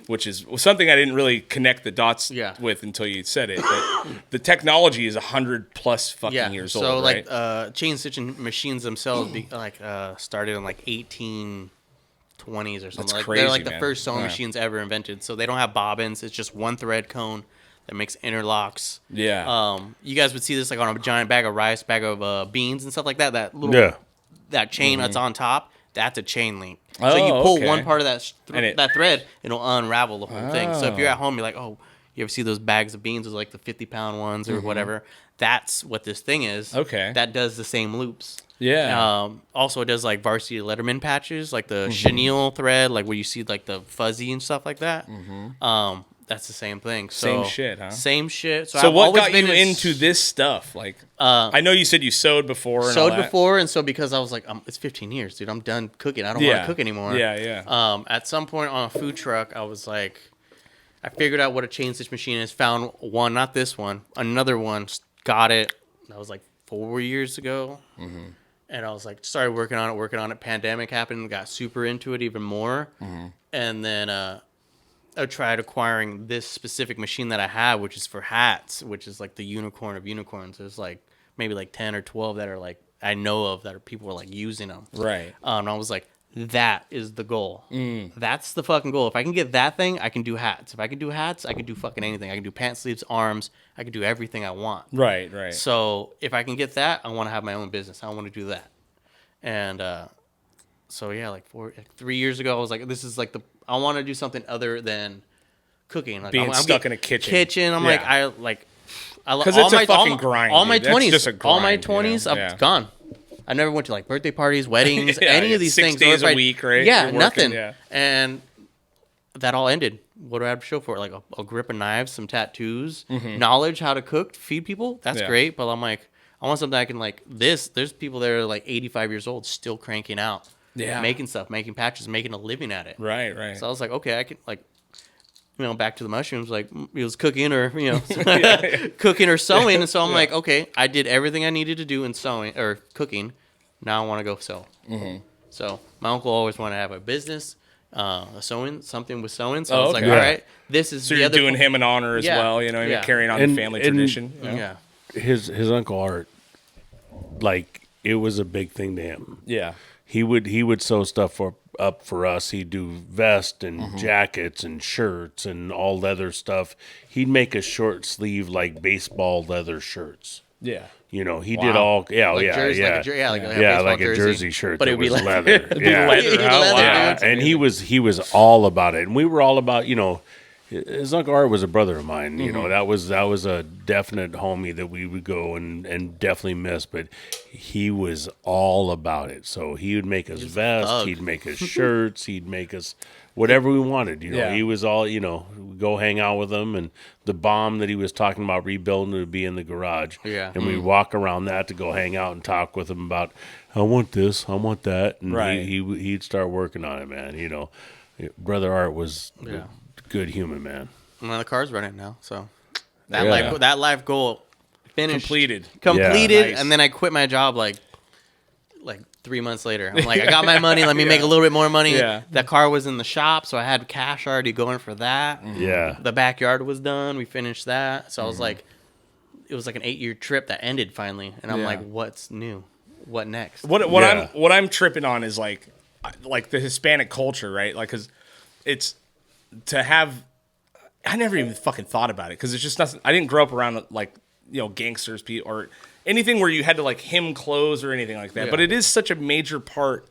which is something I didn't really connect the dots with until you said it. But the technology is 100+ fucking years old, so right? like chain stitching machines themselves started in like 1820s or something. That's Like crazy, they're like the man. first sewing Yeah. machines ever invented. So they don't have bobbins. It's just one thread cone that makes interlocks. Yeah. You guys would see this like on a giant bag of rice, bag of beans and stuff like that. That little that chain that's on top, that's a chain link. So you pull one part of that thread, it'll unravel the whole thing. So if you're at home, you're like, oh, you ever see those bags of beans with like the 50-pound ones or whatever? that's what this thing is. Okay. That does the same loops. Yeah. Also, it does like varsity Letterman patches, like the chenille thread, like where you see like the fuzzy and stuff like that. That's the same thing. So, Same shit, huh? Same shit. So I've what always got been you into this stuff? Like, I know you said you sewed before. And all sewed that. before, and so because I was like, it's 15 years, dude. I'm done cooking. I don't want to cook anymore. Yeah. At some point on a food truck, I was like, I figured out what a chain stitch machine is. Found one, not this one, another one. Got it. That was like 4 years ago. And I was like, started working on it. Pandemic happened, got super into it even more. And then I tried acquiring this specific machine that I have, which is for hats, which is like the unicorn of unicorns. There's like maybe like 10 or 12 that are like, I know of that are people are like using them. Right. And I was like, that is the goal. That's the fucking goal. If I can get that thing, I can do hats. If I can do hats, I can do fucking anything. I can do pant sleeves, arms. I can do everything I want. Right. So if I can get that, I want to have my own business. I want to do that. And so yeah, like 3 years ago, I was like, this is like I want to do something other than cooking. Like, Being I'm stuck in a kitchen. I'm Yeah. because it's a fucking grind, All my dude. That's 20s, just a all my grind, you know? 20s, I've Yeah. gone. I never went to like birthday parties, weddings, Yeah, any of these 6 things. days Or if a week, right? Yeah, You're working, nothing. yeah. And that all ended. What do I have to show for it? Like a grip of knives, some tattoos, knowledge how to cook, feed people. That's Yeah. great. But I'm like, I want something I can like this. There's people that are like 85 years old still cranking out, making stuff, making patches, making a living at it. Right. So I was like, okay, I can like, back to the mushrooms, like it was cooking or cooking or sewing. And so I'm like, okay, I did everything I needed to do in sewing or cooking. Now I want to go sew. So my uncle always wanted to have a business, something with sewing. So I was like, okay. all right, this is So the you're other doing him an honor as well, you know what I mean? Carrying on the family tradition. You know? Yeah. His Uncle Art, like, it was a big thing to him. Yeah. He would sew stuff up for us. He'd do vests and jackets and shirts and all leather stuff. He'd make a short sleeve like baseball leather shirts. Yeah. You know, he did all Like a jersey shirt, but that it would be was like- leather. It'd be Yeah. leather, huh? Leather, Wow. dude. And he was all about it, and we were all about, his Uncle Art was a brother of mine. You know, that was a definite homie that we would go and definitely miss. But he was all about it. So he would make us vests, thug. he'd make us shirts, he'd make us whatever we wanted. Yeah. He was all, we'd go hang out with him, and the bomb that he was talking about rebuilding would be in the garage. Yeah. And we'd walk around that to go hang out and talk with him about, I want this, I want that, and Right. he'd start working on it, man. Brother Art was a good human, man. Well, the car's running now, so that Yeah. life goal finished, Completed. Yeah. Nice. and then I quit my job like 3 months later. I'm like, I got my money. Let me make a little bit more money. Yeah. That car was in the shop, so I had cash already going for that. Yeah. The backyard was done. We finished that. So I was like, it was like an 8-year trip that ended finally, and I'm Yeah. like, what's new? What next? What I'm tripping on is like the Hispanic culture, right? Like, cause it's to have. I never even fucking thought about it because it's just nothing. I didn't grow up around like gangsters or anything where you had to like hem clothes or anything like that. Yeah. But it is such a major part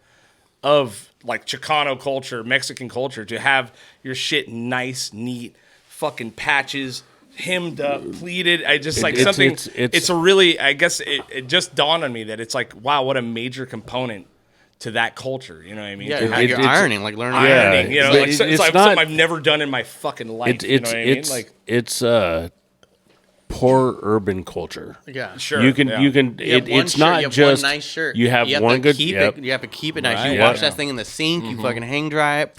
of like Chicano culture, Mexican culture, to have your shit nice, neat, fucking patches, hemmed up, pleated. I just like something. It's a really. I guess it just dawned on me that it's like, wow, what a major component to that culture. You know what I mean? Yeah, To you're have you're ironing, like learning ironing. You know, But like, it's it's like not- something I've never done in my fucking life. You know what I mean? Like, it's poor urban culture. Yeah, sure. You can yeah. you can You have one it's shirt, not you have just one nice shirt. You have one to good keep yep. it. You have to keep it nice. Right, You yeah. wash that thing in the sink. You fucking hang dry it.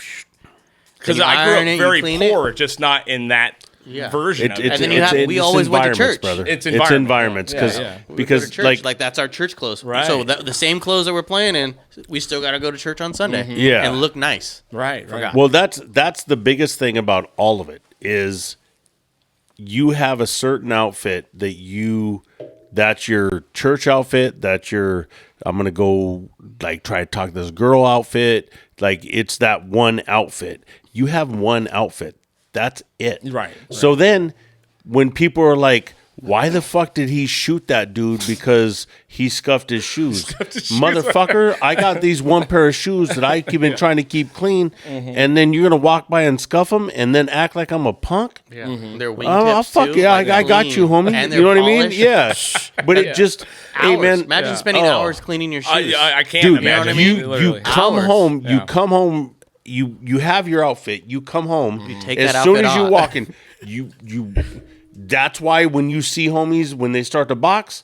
Because you I grew iron it, up you very clean poor, just not in that Yeah. version It- of it's, it. And then you it's- have- it's we always went to environments, church. brother. It's It's environment. environments because Yeah, yeah. We go to because church, like that's our church clothes. Right. So the same clothes that we're playing in, we still got to go to church on Sunday. Yeah. and look nice. Right, right. well that's the biggest thing about all of it is you have a certain outfit that's your church outfit, that's your I'm gonna go like try to talk to this girl outfit, like it's that one outfit. You have one outfit. That's it. Right. So then when people are like, Why the fuck did he shoot that dude because he scuffed his shoes? Motherfucker, I got these one pair of shoes that I keep been trying to keep clean, and then you're going to walk by and scuff them and then act like I'm a punk? Yeah, their wingtips Oh, fuck too, yeah, like I got clean. you, homie. And You know what I mean? polished. Yeah. But it just, hey, Hours. man. Imagine spending hours cleaning your shoes. I can't Dude, imagine. you Literally. come Hours. home, you Yeah. come home, you have your outfit, you come home, you take as that soon outfit as you off. walk in, you that's why when you see homies when they start to box,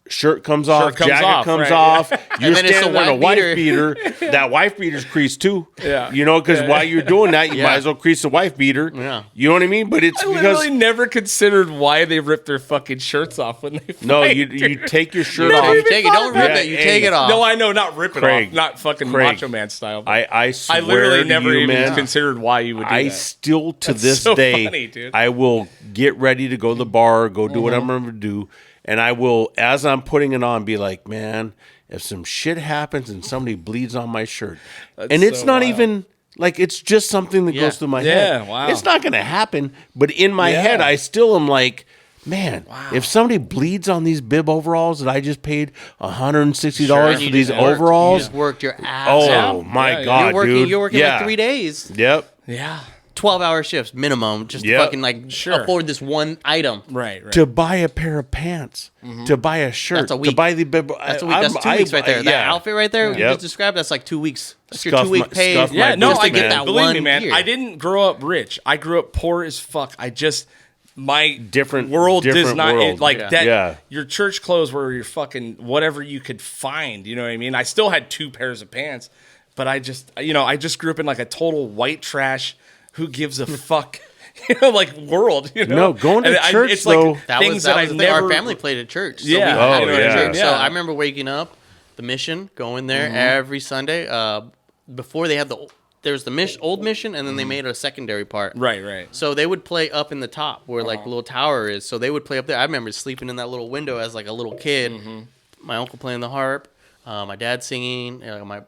shirt comes off, comes jacket off, comes right, off, you're then it's standing the there in a wife wife beater. That wife beater's creased too. Yeah. You know, because while you're doing that, you might as well crease the wife beater. Yeah. You know what I mean? But it's I because literally never considered why they rip their fucking shirts off when they fight. no, you take your shirt No, off. you take it. Don't rip Yeah, it. You hey. take it off. No, I know, not rip it Craig, off, not fucking Craig, Macho Man style. but I swear I literally to never you, even man, considered why you would do I that. still to That's this so day, funny, dude. I will get ready to go to the bar, go do what I'm going to do, and I will, as I'm putting it on, be like, man, if some shit happens and somebody bleeds on my shirt, and it's so not wild. even like it's just something that goes through my head. Yeah, wow. It's not going to happen, but in my Yeah. head, I still am like, man, if somebody bleeds on these bib overalls that I just paid $160 And for you these just worked. overalls, You just worked your ass oh out. my Yeah, god, You're working dude, like 3 days. Yep. Yeah. 12-hour shifts minimum just to Yep. fucking like afford this one item. Right. To buy a pair of pants, to buy a shirt, That's a week. to buy the bib. That's a week. That's 2 weeks right there. That outfit right there you Yep. just described, that's like 2 weeks. That's your Scuff 2 week my- pay. scuff my Yeah, no, boots, I man. get that. Believe one me, man. gear. I didn't grow up rich. I grew up poor as fuck. My Different world does different not world. like Yeah. that. Yeah. Your church clothes were your fucking whatever you could find. You know what I mean? I still had 2 pairs of pants, but I just grew up in like a total white trash. Who gives a fuck? Like world. No, going to And church, it's though- like That things was that I the thing. never. Our family played at church. So Yeah. we had Oh, to go to yeah. church. So Yeah. I remember waking up, the mission, going there every Sunday. Before they had there's the old mission, and then they made a secondary part. Right. So they would play up in the top where like the little tower is. So they would play up there. I remember sleeping in that little window as like a little kid. My uncle playing the harp, my dad singing.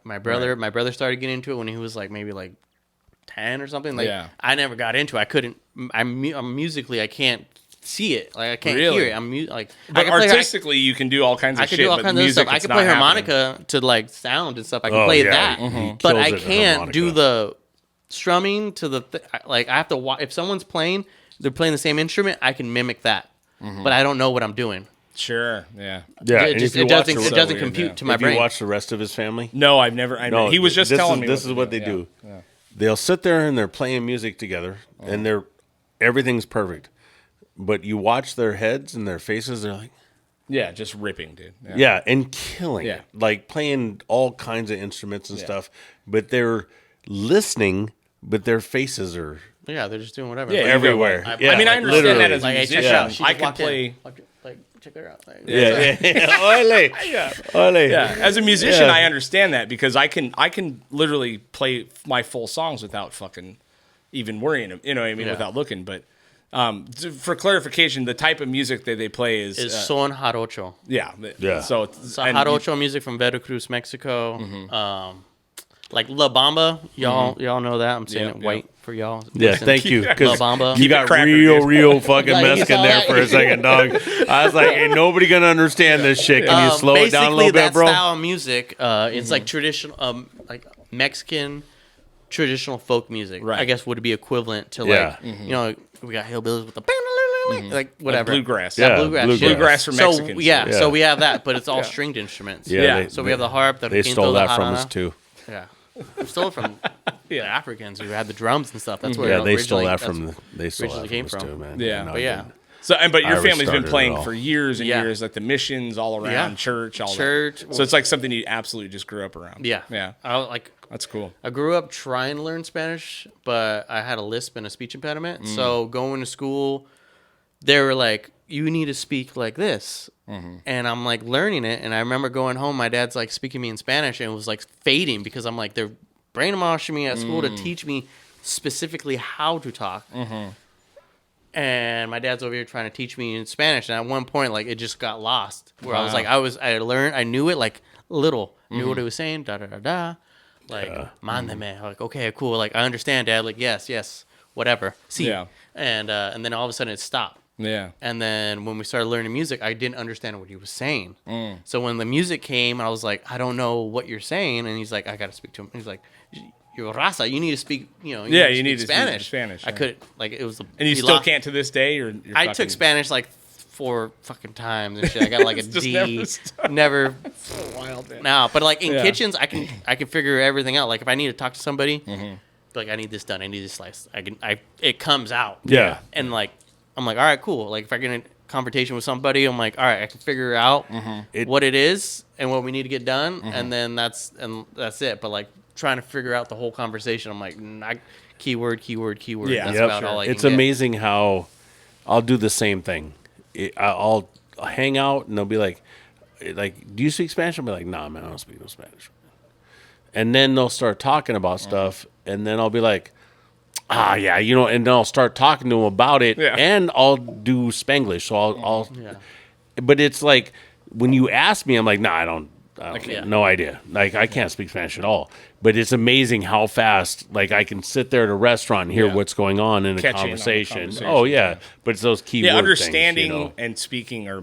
My brother started getting into it when he was like maybe like 10 or something. Like I never got into it. I couldn't. I'm musically I can't see it. Like I can't hear it. I'm like. But artistically, you can do all kinds of I could shit. do all but kinds of music, stuff. I it's could not play happening. harmonica to like sound and stuff. I can Oh, play yeah. that, He but kills I it at can't do harmonica. the strumming to the like. I have to if someone's playing, they're playing the same instrument. I can mimic that, but I don't know what I'm doing. Sure. Yeah. Yeah, It and just if you it watch doesn't the- it doesn't weird, compute yeah. to my if brain. you watch the rest of his family, No, I've never. He was just telling me. This is what they do. They'll sit there and they're playing music together, and everything's perfect. But you watch their heads and their faces; they're like, Yeah, just ripping, dude. yeah, and killing Yeah. it, like playing all kinds of instruments and stuff. But they're listening, but their faces are Yeah, they're just doing whatever. Yeah, Like, everywhere. I- Yeah, I mean, I like, understand that literally. as a like, hey, check musician. her out. She I just could walked in. play. Like, check her out. Like, Yeah, ole. Yeah, as a musician, Yeah. I understand that because I can literally play my full songs without fucking even worrying. You know what I mean? Yeah. Without looking. But for clarification, the type of music that they play is son jarocho. yeah. Yeah. So So jarocho music from Veracruz, Mexico. Like La Bamba, y'all know that. I'm saying Yep, it yep. white for y'all. Yeah, Listen. thank you. La Because Bamba. you Keep it got cracker, real dude. fucking Like, you Mexican saw there that? for a second, dog. I was like, ain't nobody gonna understand this shit. Can you slow it down a little Basically, bit, bro? that style of music, it's like traditional, like Mexican traditional folk music. Right. I guess would be equivalent to Yeah. like, you know, we got hillbillies with the like whatever bluegrass. Yeah, Yeah, bluegrass. bluegrass. shit. Bluegrass for Mexicans. So yeah, Yeah. so we have that, but it's all stringed instruments. Yeah, So we have the harp. The They quinto, stole the that from jarana. us too. Yeah, we stole it from the Africans who had the drums and stuff. That's where Yeah, it they stole originally- that from that's- they stole originally that came from us from. too, man. Yeah. No, But I yeah. didn't. So, but your I family's been restarted it playing all. for years and Yeah. years, like the missions all around, Yeah. church, all Church. that. So it's like something you absolutely just grew up around. Yeah, Yeah. That's cool. I grew up trying to learn Spanish, but I had a lisp and a speech impediment. So going to school, they were like, "You need to speak like this," and I'm like learning it. And I remember going home, my dad's like speaking to me in Spanish, and it was like fading because I'm like they're brainwashing me at school to teach me specifically how to talk. And my dad's over here trying to teach me in Spanish, and at one point, like it just got lost. Where I was like, I knew it like little, knew what he was saying, da da da da, like mándeme, like okay, cool, like I understand, Dad, like yes, whatever, see, Yeah. and then all of a sudden it stopped. Yeah. And then when we started learning music, I didn't understand what he was saying. So when the music came, I was like, I don't know what you're saying. And he's like, I got to speak to him. He's like, you're Raza. You need to speak, you need to speak Spanish. Spanish. I couldn't, like, it was. And you still can't to this day? Or I took Spanish like 4 fucking times and shit. I got like a D. Never. So wild, man. No, but like in kitchens, I can figure everything out. Like if I need to talk to somebody, like I need this done, I need this sliced. It comes out. Yeah. And like I'm like, all right, cool. Like if I get in a confrontation with somebody, I'm like, all right, I can figure out what it is and what we need to get done, and then that's it. But like trying to figure out the whole conversation, I'm like, keyword. Yeah, That's about all I can It's get. amazing how I'll do the same thing. I'll hang out and they'll be like, do you speak Spanish? I'll be like, nah, man, I don't speak no Spanish. And then they'll start talking about stuff, and then I'll be like, yeah, and then I'll start talking to them about it, and I'll do Spanglish. So I'll but it's like when you ask me, I'm like, nah, I don't no idea. Like I can't speak Spanish at all. But it's amazing how fast, like I can sit there at a restaurant and hear what's going on in a conversation. Oh yeah, but it's those key words. Understanding and speaking are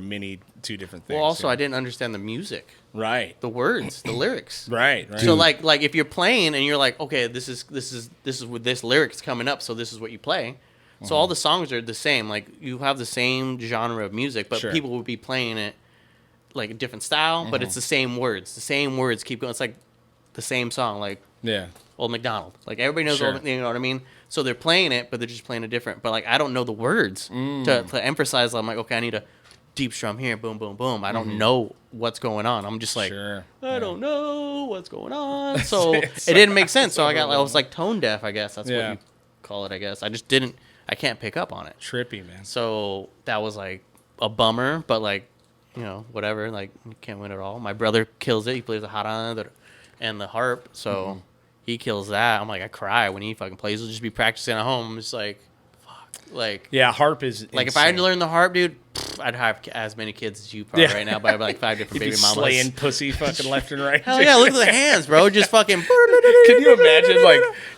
two different things. Well, also I didn't understand the music, right? The words, the lyrics, right. So like if you're playing and you're like, okay, this is with this lyrics coming up, so this is what you play. So all the songs are the same. Like you have the same genre of music, but people would be playing it like a different style, but it's the same words. The same words keep going. It's like the same song, like Old MacDonald. Like everybody knows you know what I mean? So they're playing it, but they're just playing it different. But like I don't know the words to emphasize. I'm like, okay, I need a deep strum here, boom, boom, boom. I don't know what's going on. I'm just like, I don't know what's going on. So it didn't make sense. So I was like tone deaf, I guess. That's what you call it, I guess. I can't pick up on it. Trippy, man. So that was like a bummer, but like, whatever. Like you can't win it all. My brother kills it. He plays the jarana and the harp, so he kills that. I'm like, I cry when he fucking plays. He'll just be practicing at home. I'm just like, fuck. Like, harp is like insane. if I had to learn the harp, dude, I'd have as many kids as you probably right now, but I have like 5 different baby mamas. Slaying pussy fucking left and right. Hell yeah, look at the hands, bro. Just fucking. Can you imagine,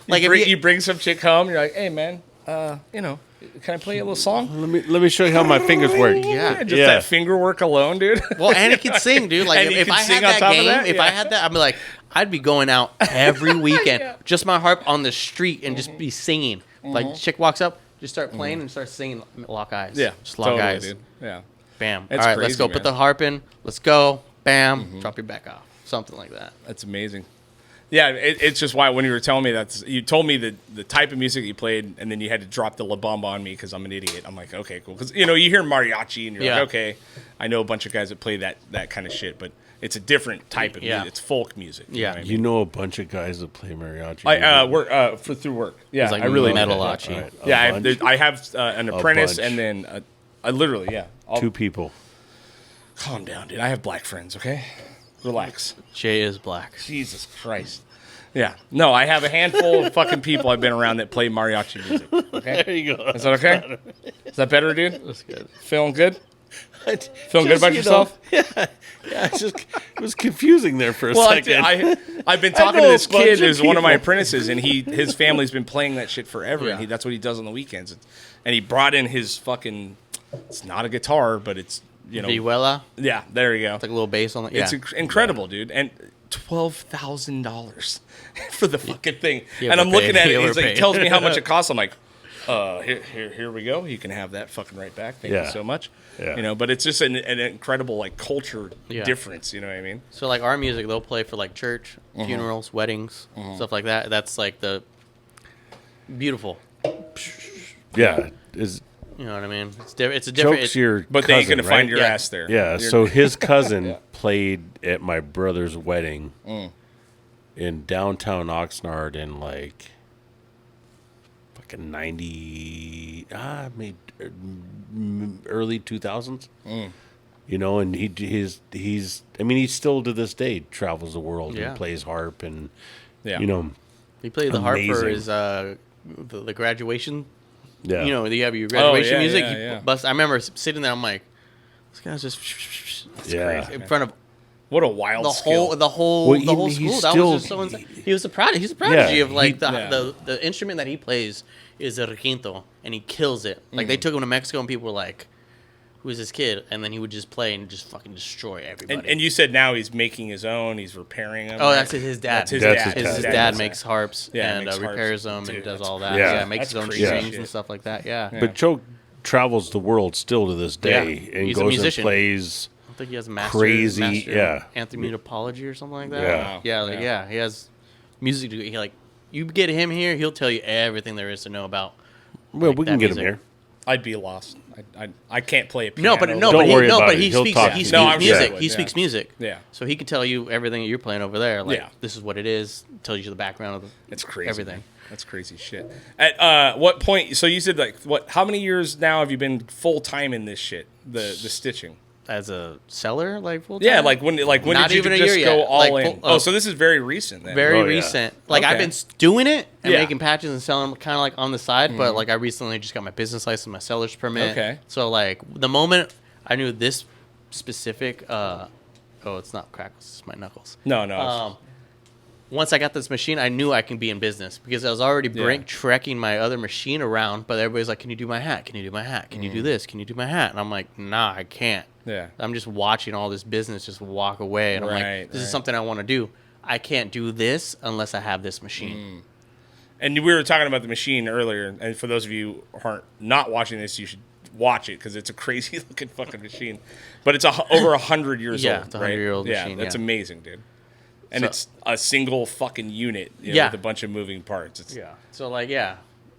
like if you bring some chick home, you're like, hey man, can I play a little song? Let me show you how my fingers work. Yeah, just that finger work alone, dude. Well, and he can sing, dude. Like if I had that game, I had that, I'd be like, I'd be going out every weekend, just my harp on the street and just be singing. Like chick walks up, just start playing and start singing, lock eyes. Yeah, just lock eyes. Dude. Yeah, bam. It's all right, crazy, let's go. man. Put the harp in. Let's go. Bam. Drop your back off. Something like that. That's amazing. Yeah, it's just why when you were telling me you told me the type of music you played, and then you had to drop the La Bamba on me because I'm an idiot. I'm like, okay, cool. Because, you hear mariachi, and you're like, okay, I know a bunch of guys that play that kind of shit, but it's a different type of music. It's folk music. You know a bunch of guys that play mariachi. I work through work. Yeah, it's like I really metalachi. Right. I have an apprentice, and then I literally, two people. Calm down, dude. I have black friends, okay? Relax. Jay is black. Jesus Christ. Yeah. No, I have a handful of fucking people I've been around that play mariachi music. Okay? There you go. Is that okay? Is that better, dude? That's good. Feeling good? Feeling good about yourself? Yeah. It was confusing there for a second. I've been talking to this kid who's one of my apprentices, and his family's been playing that shit forever, and that's what he does on the weekends. And he brought in his fucking, it's not a guitar, but it's, Vihuela? Yeah, there you go. It's like a little bass on it. Yeah. It's incredible, dude. And $12,000 for the fucking thing. Yeah, and I'm looking at it, we're he's like, paid. tells me how much it costs. I'm like, here we go. You can have that fucking right back. Thank you so much. Yeah. But it's just an incredible like culture difference. You know what I mean? So like our music, they'll play for like church, funerals, weddings, stuff like that. That's like the beautiful. Yeah. You know what I mean? It's a different. Choke's your But cousin, they ain't gonna find right? your ass there. Yeah, so his cousin played at my brother's wedding in downtown Oxnard in like fucking 90, maybe early 2000s. And he still to this day travels the world and plays harp and he played the harp for his the graduation. Yeah. You have your graduation music. Yeah. I remember sitting there. I'm like, this guy's just crazy in front of What a wild skill. the whole Well, school. he's That still- was just so insane. He's a prodigy Yeah, of like yeah. the instrument that he plays is a requinto, and he kills it. Like they took him to Mexico, and people were like, "Who's this kid?" And then he would just play and just fucking destroy everybody. And you said now he's making his own. He's repairing them. oh, that's his dad. That's his That's dad. his His dad. dad makes harps Yeah, and makes harps. repairs them Dude, and does that's all that. crazy. Yeah, makes That's his own crazy strings shit. and stuff like that. Yeah. But Joe travels the world still to this day and He's a goes and musician. plays. I think he has Crazy, master yeah. anthropology or something like that. Yeah. Yeah, he has music. He like you get him here, he'll tell you everything there is to know about. Well, like, we can that get him music. here. I'd be lost. I can't play a piano. No, but Don't worry about it. he He'll speaks. talk He to speaks you. No, I'm sure music. he would, He yeah. speaks music. Yeah. So he can tell you everything that you're playing over there. Like Yeah. this is what it is. Tells you the background of It's crazy. everything. Man. That's crazy shit. At what point? So you said like what? How many years now have you been full time in this shit? The stitching. As a seller, like full Yeah, time? like when Not did you even a just year go yet. all Like, in? full- So this is very recent then. very Oh, yeah. recent. Like I've Okay. been doing it and Yeah. making patches and selling them kind of like on the side, but like I recently just got my business license, my seller's permit. Okay. So like the moment I knew this specific, it's not crackles, it's my knuckles. No. Once I got this machine, I knew I can be in business because I was already trekking my other machine around. But everybody's like, "Can you do my hat? Can you do my hat? Can you do this? Can you do my hat?" And I'm like, "Nah, I can't." Yeah. I'm just watching all this business just walk away, and I'm Right, like, "This is right. something I want to do. I can't do this unless I have this machine." And we were talking about the machine earlier, and for those of you who aren't not watching this, you should watch it because it's a crazy looking fucking machine. But it's over 100 years Yeah, old. it's a right? 100-year-old Yeah, machine, that's yeah. amazing, dude. And So- it's a single fucking unit, you know, Yeah. with a bunch of moving parts. It's, So like, they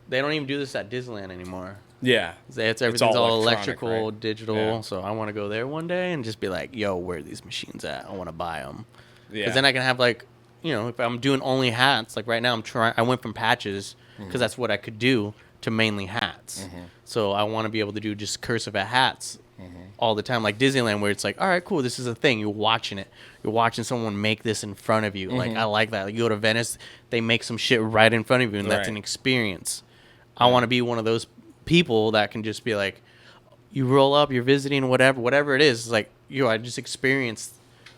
don't even do this at Disneyland anymore. yeah. Everything's all all electronic, electrical, right? digital. Yeah. So I want to go there one day and just be like, "Yo, where are these machines at? I want to buy them." Yeah. Because then I can have like, if I'm doing only hats, like right now I went from patches because that's what I could do to mainly hats. So I want to be able to do just cursive at hats all the time, like Disneyland, where it's like, all right, cool, this is a thing. You're watching it. You're watching someone make this in front of you. Like I like that. Like, you go to Venice, they make some shit right in front of you, and that's Right. an experience. I want to be one of those people that can just be like, you roll up, you're visiting, whatever it is. It's like, I just experienced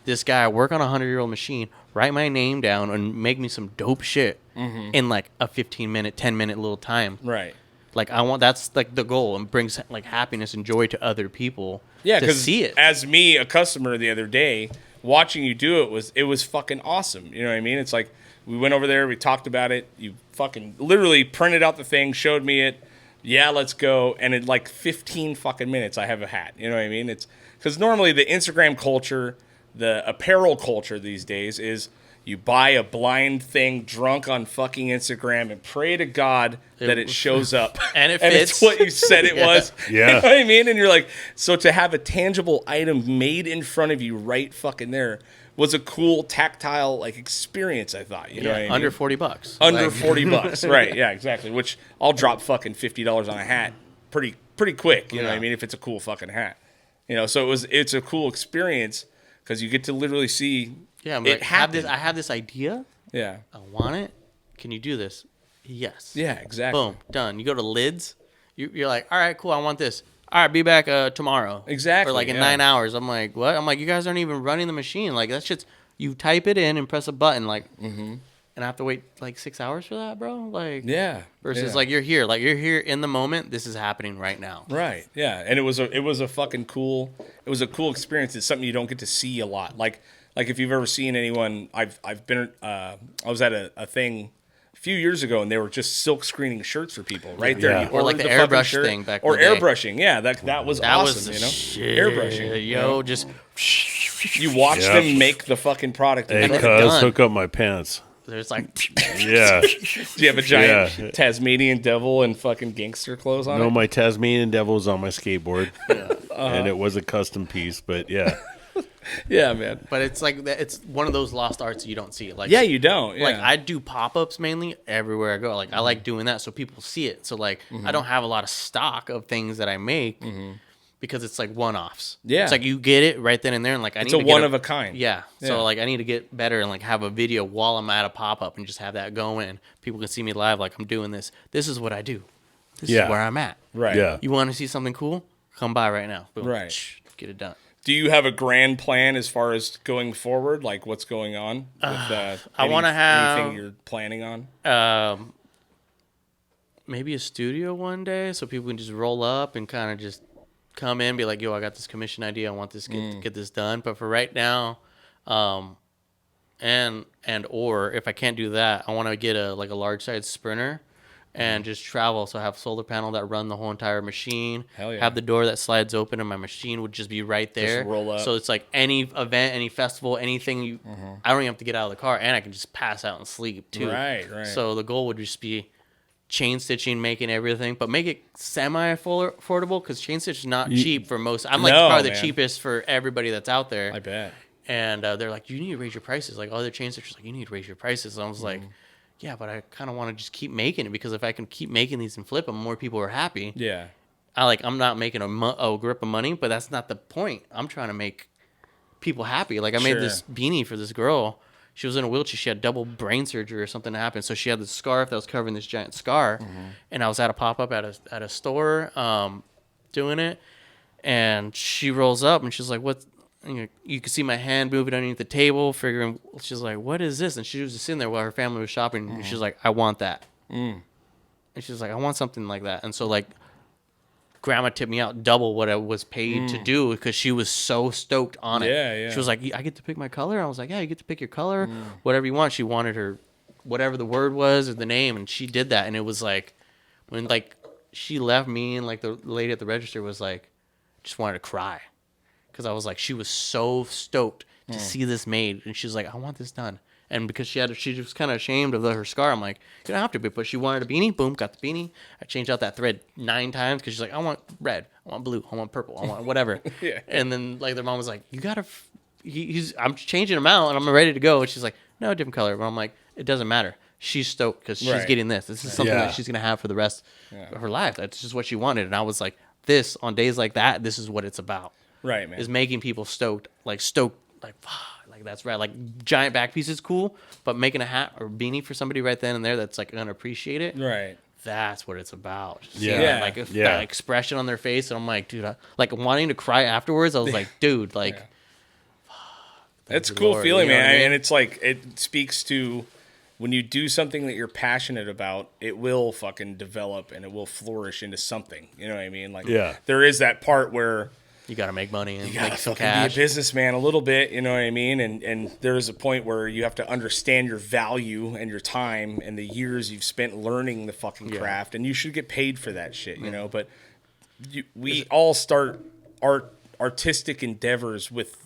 this guy work on a 100-year-old machine, write my name down, and make me some dope shit in like a 15-minute, 10-minute little time. Right. Like that's like the goal, and brings like happiness and joy to other people. Yeah, to because see it. as me, a customer the other day, watching you do it was fucking awesome. You know what I mean? It's like we went over there, we talked about it. You fucking literally printed out the thing, showed me it. Yeah, let's go. And in like 15 fucking minutes, I have a hat. You know what I mean? It's because normally the Instagram culture, the apparel culture these days is you buy a blind thing drunk on fucking Instagram and pray to God that it shows up. And it it's fits. what you said it was. Yeah. You know what I mean? And you're like, so to have a tangible item made in front of you right fucking there was a cool tactile like experience, I thought. You know what I mean? Under $40. Under Like, 40 bucks. Right, yeah, exactly. Which I'll drop fucking $50 on a hat pretty quick, you know what I mean, if it's a cool fucking hat. You know, so it's a cool experience because you get to literally see Yeah, I'm it like, happen. I have this idea. Yeah. I want it. Can you do this? Yes. Yeah, exactly. Boom, done. You go to Lids. You're like, all right, cool. I want this. All right, be back tomorrow. Exactly, Or like in yeah. 9 hours. I'm like, what? I'm like, you guys aren't even running the machine. Like that shit's. You type it in and press a button, like, and I have to wait like 6 hours for that, bro. Like, Yeah. Versus yeah. like you're here in the moment. This is happening right now. Right. Yeah. And it was a fucking cool. It was a cool experience. It's something you don't get to see a lot. Like if you've ever seen anyone, I've been. I was at a thing a few years ago, and they were just silk screening shirts for people right there. Yeah. You Or like ordered the fucking airbrush shirt. thing back or in the day. airbrushing. Yeah, that was That awesome. was You know, shit, airbrushing. you know? just You watch Yeah. them make the fucking product. Hey, in it's front of you. cuz, done. hook up my pants. there's like Yeah. Do you have a giant Yeah. Tasmanian devil and fucking gangster clothes on No, it? my Tasmanian devil was on my skateboard. And it was a custom piece, but yeah. Yeah, man. But it's like it's one of those lost arts you don't see. Like Yeah, you don't. Yeah. like I do pop-ups mainly everywhere I go. Like I like doing that so people see it. So like I don't have a lot of stock of things that I make because it's like one-offs. Yeah. It's like you get it right then and there and like I it's need a to get one of a kind. Yeah. Yeah. So like I need to get better and like have a video while I'm at a pop-up and just have that going. People can see me live like I'm doing this. This is what I do. This Yeah. is where I'm at. Right. Yeah. You want to see something cool? Come by right now. Boom. Right. Get it done. Do you have a grand plan as far as going forward? Like what's going on with I want to have anything you're planning on? Maybe a studio one day so people can just roll up and kind of just come in and be like, yo, I got this commission idea. I want this get this done. But for right now, or if I can't do that, I want to get a large size sprinter and just travel. So I have solar panel that run the whole entire machine. Hell yeah. Have the door that slides open and my machine would just be right there. Just roll up. So it's like any event, any festival, anything. I don't even have to get out of the car, and I can just pass out and sleep too. Right. So the goal would just be chain stitching, making everything, but make it semi-affordable because chain stitch is not cheap for most. I'm probably the cheapest for everybody that's out there. I bet. And they're like, you need to raise your prices. Like other chain stitchers, like you need to raise your prices. And I was like, yeah, but I kind of want to just keep making it because if I can keep making these and flip them, more people are happy. Yeah. I'm not making a grip of money, but that's not the point. I'm trying to make people happy. Like I made this beanie for this girl. She was in a wheelchair. She had double brain surgery or something happened. So she had this scarf that was covering this giant scar. And I was at a pop-up at a store doing it. And she rolls up and she's like, what? And you can see my hand moving underneath the table, figuring, she's like, what is this? And she was just sitting there while her family was shopping. And she's like, I want that. And she's like, I want something like that. And so like, grandma tipped me out double what I was paid to do because she was so stoked on it. Yeah. She was like, I get to pick my color? I was like, yeah, you get to pick your color, whatever you want. She wanted her, whatever the word was or the name, and she did that. And it was like, when like she left me and like the lady at the register was like, just wanted to cry. Because I was like, she was so stoked to see this made. And she's like, I want this done. And because she was kind of ashamed of her scar, I'm like, you don't have to be. But she wanted a beanie. Boom, got the beanie. I changed out that thread 9 times because she's like, I want red, I want blue, I want purple, I want whatever. Yeah. And then like their mom was like, you gotta. I'm changing them out and I'm ready to go. And she's like, no, different color. But I'm like, it doesn't matter. She's stoked because she's getting this. This is something that she's gonna have for the rest of her life. That's just what she wanted. And I was like, this on days like that, this is what it's about. Right, man. Is making people stoked, like that's right. Like giant back piece is cool, but making a hat or beanie for somebody right then and there that's like gonna appreciate it. Right. That's what it's about. Yeah. Like that expression on their face, and I'm like, dude, like wanting to cry afterwards. I was like, dude, like. It's a cool feeling, you know man. what I mean? And it's like, it speaks to when you do something that you're passionate about, it will fucking develop and it will flourish into something. You know what I mean? Like, there is that part where you got to make money and you gotta make some fucking cash. be a businessman a little bit, you know what I mean? And there is a point where you have to understand your value and your time and the years you've spent learning the fucking craft, and you should get paid for that shit, you know? But we all start artistic endeavors with,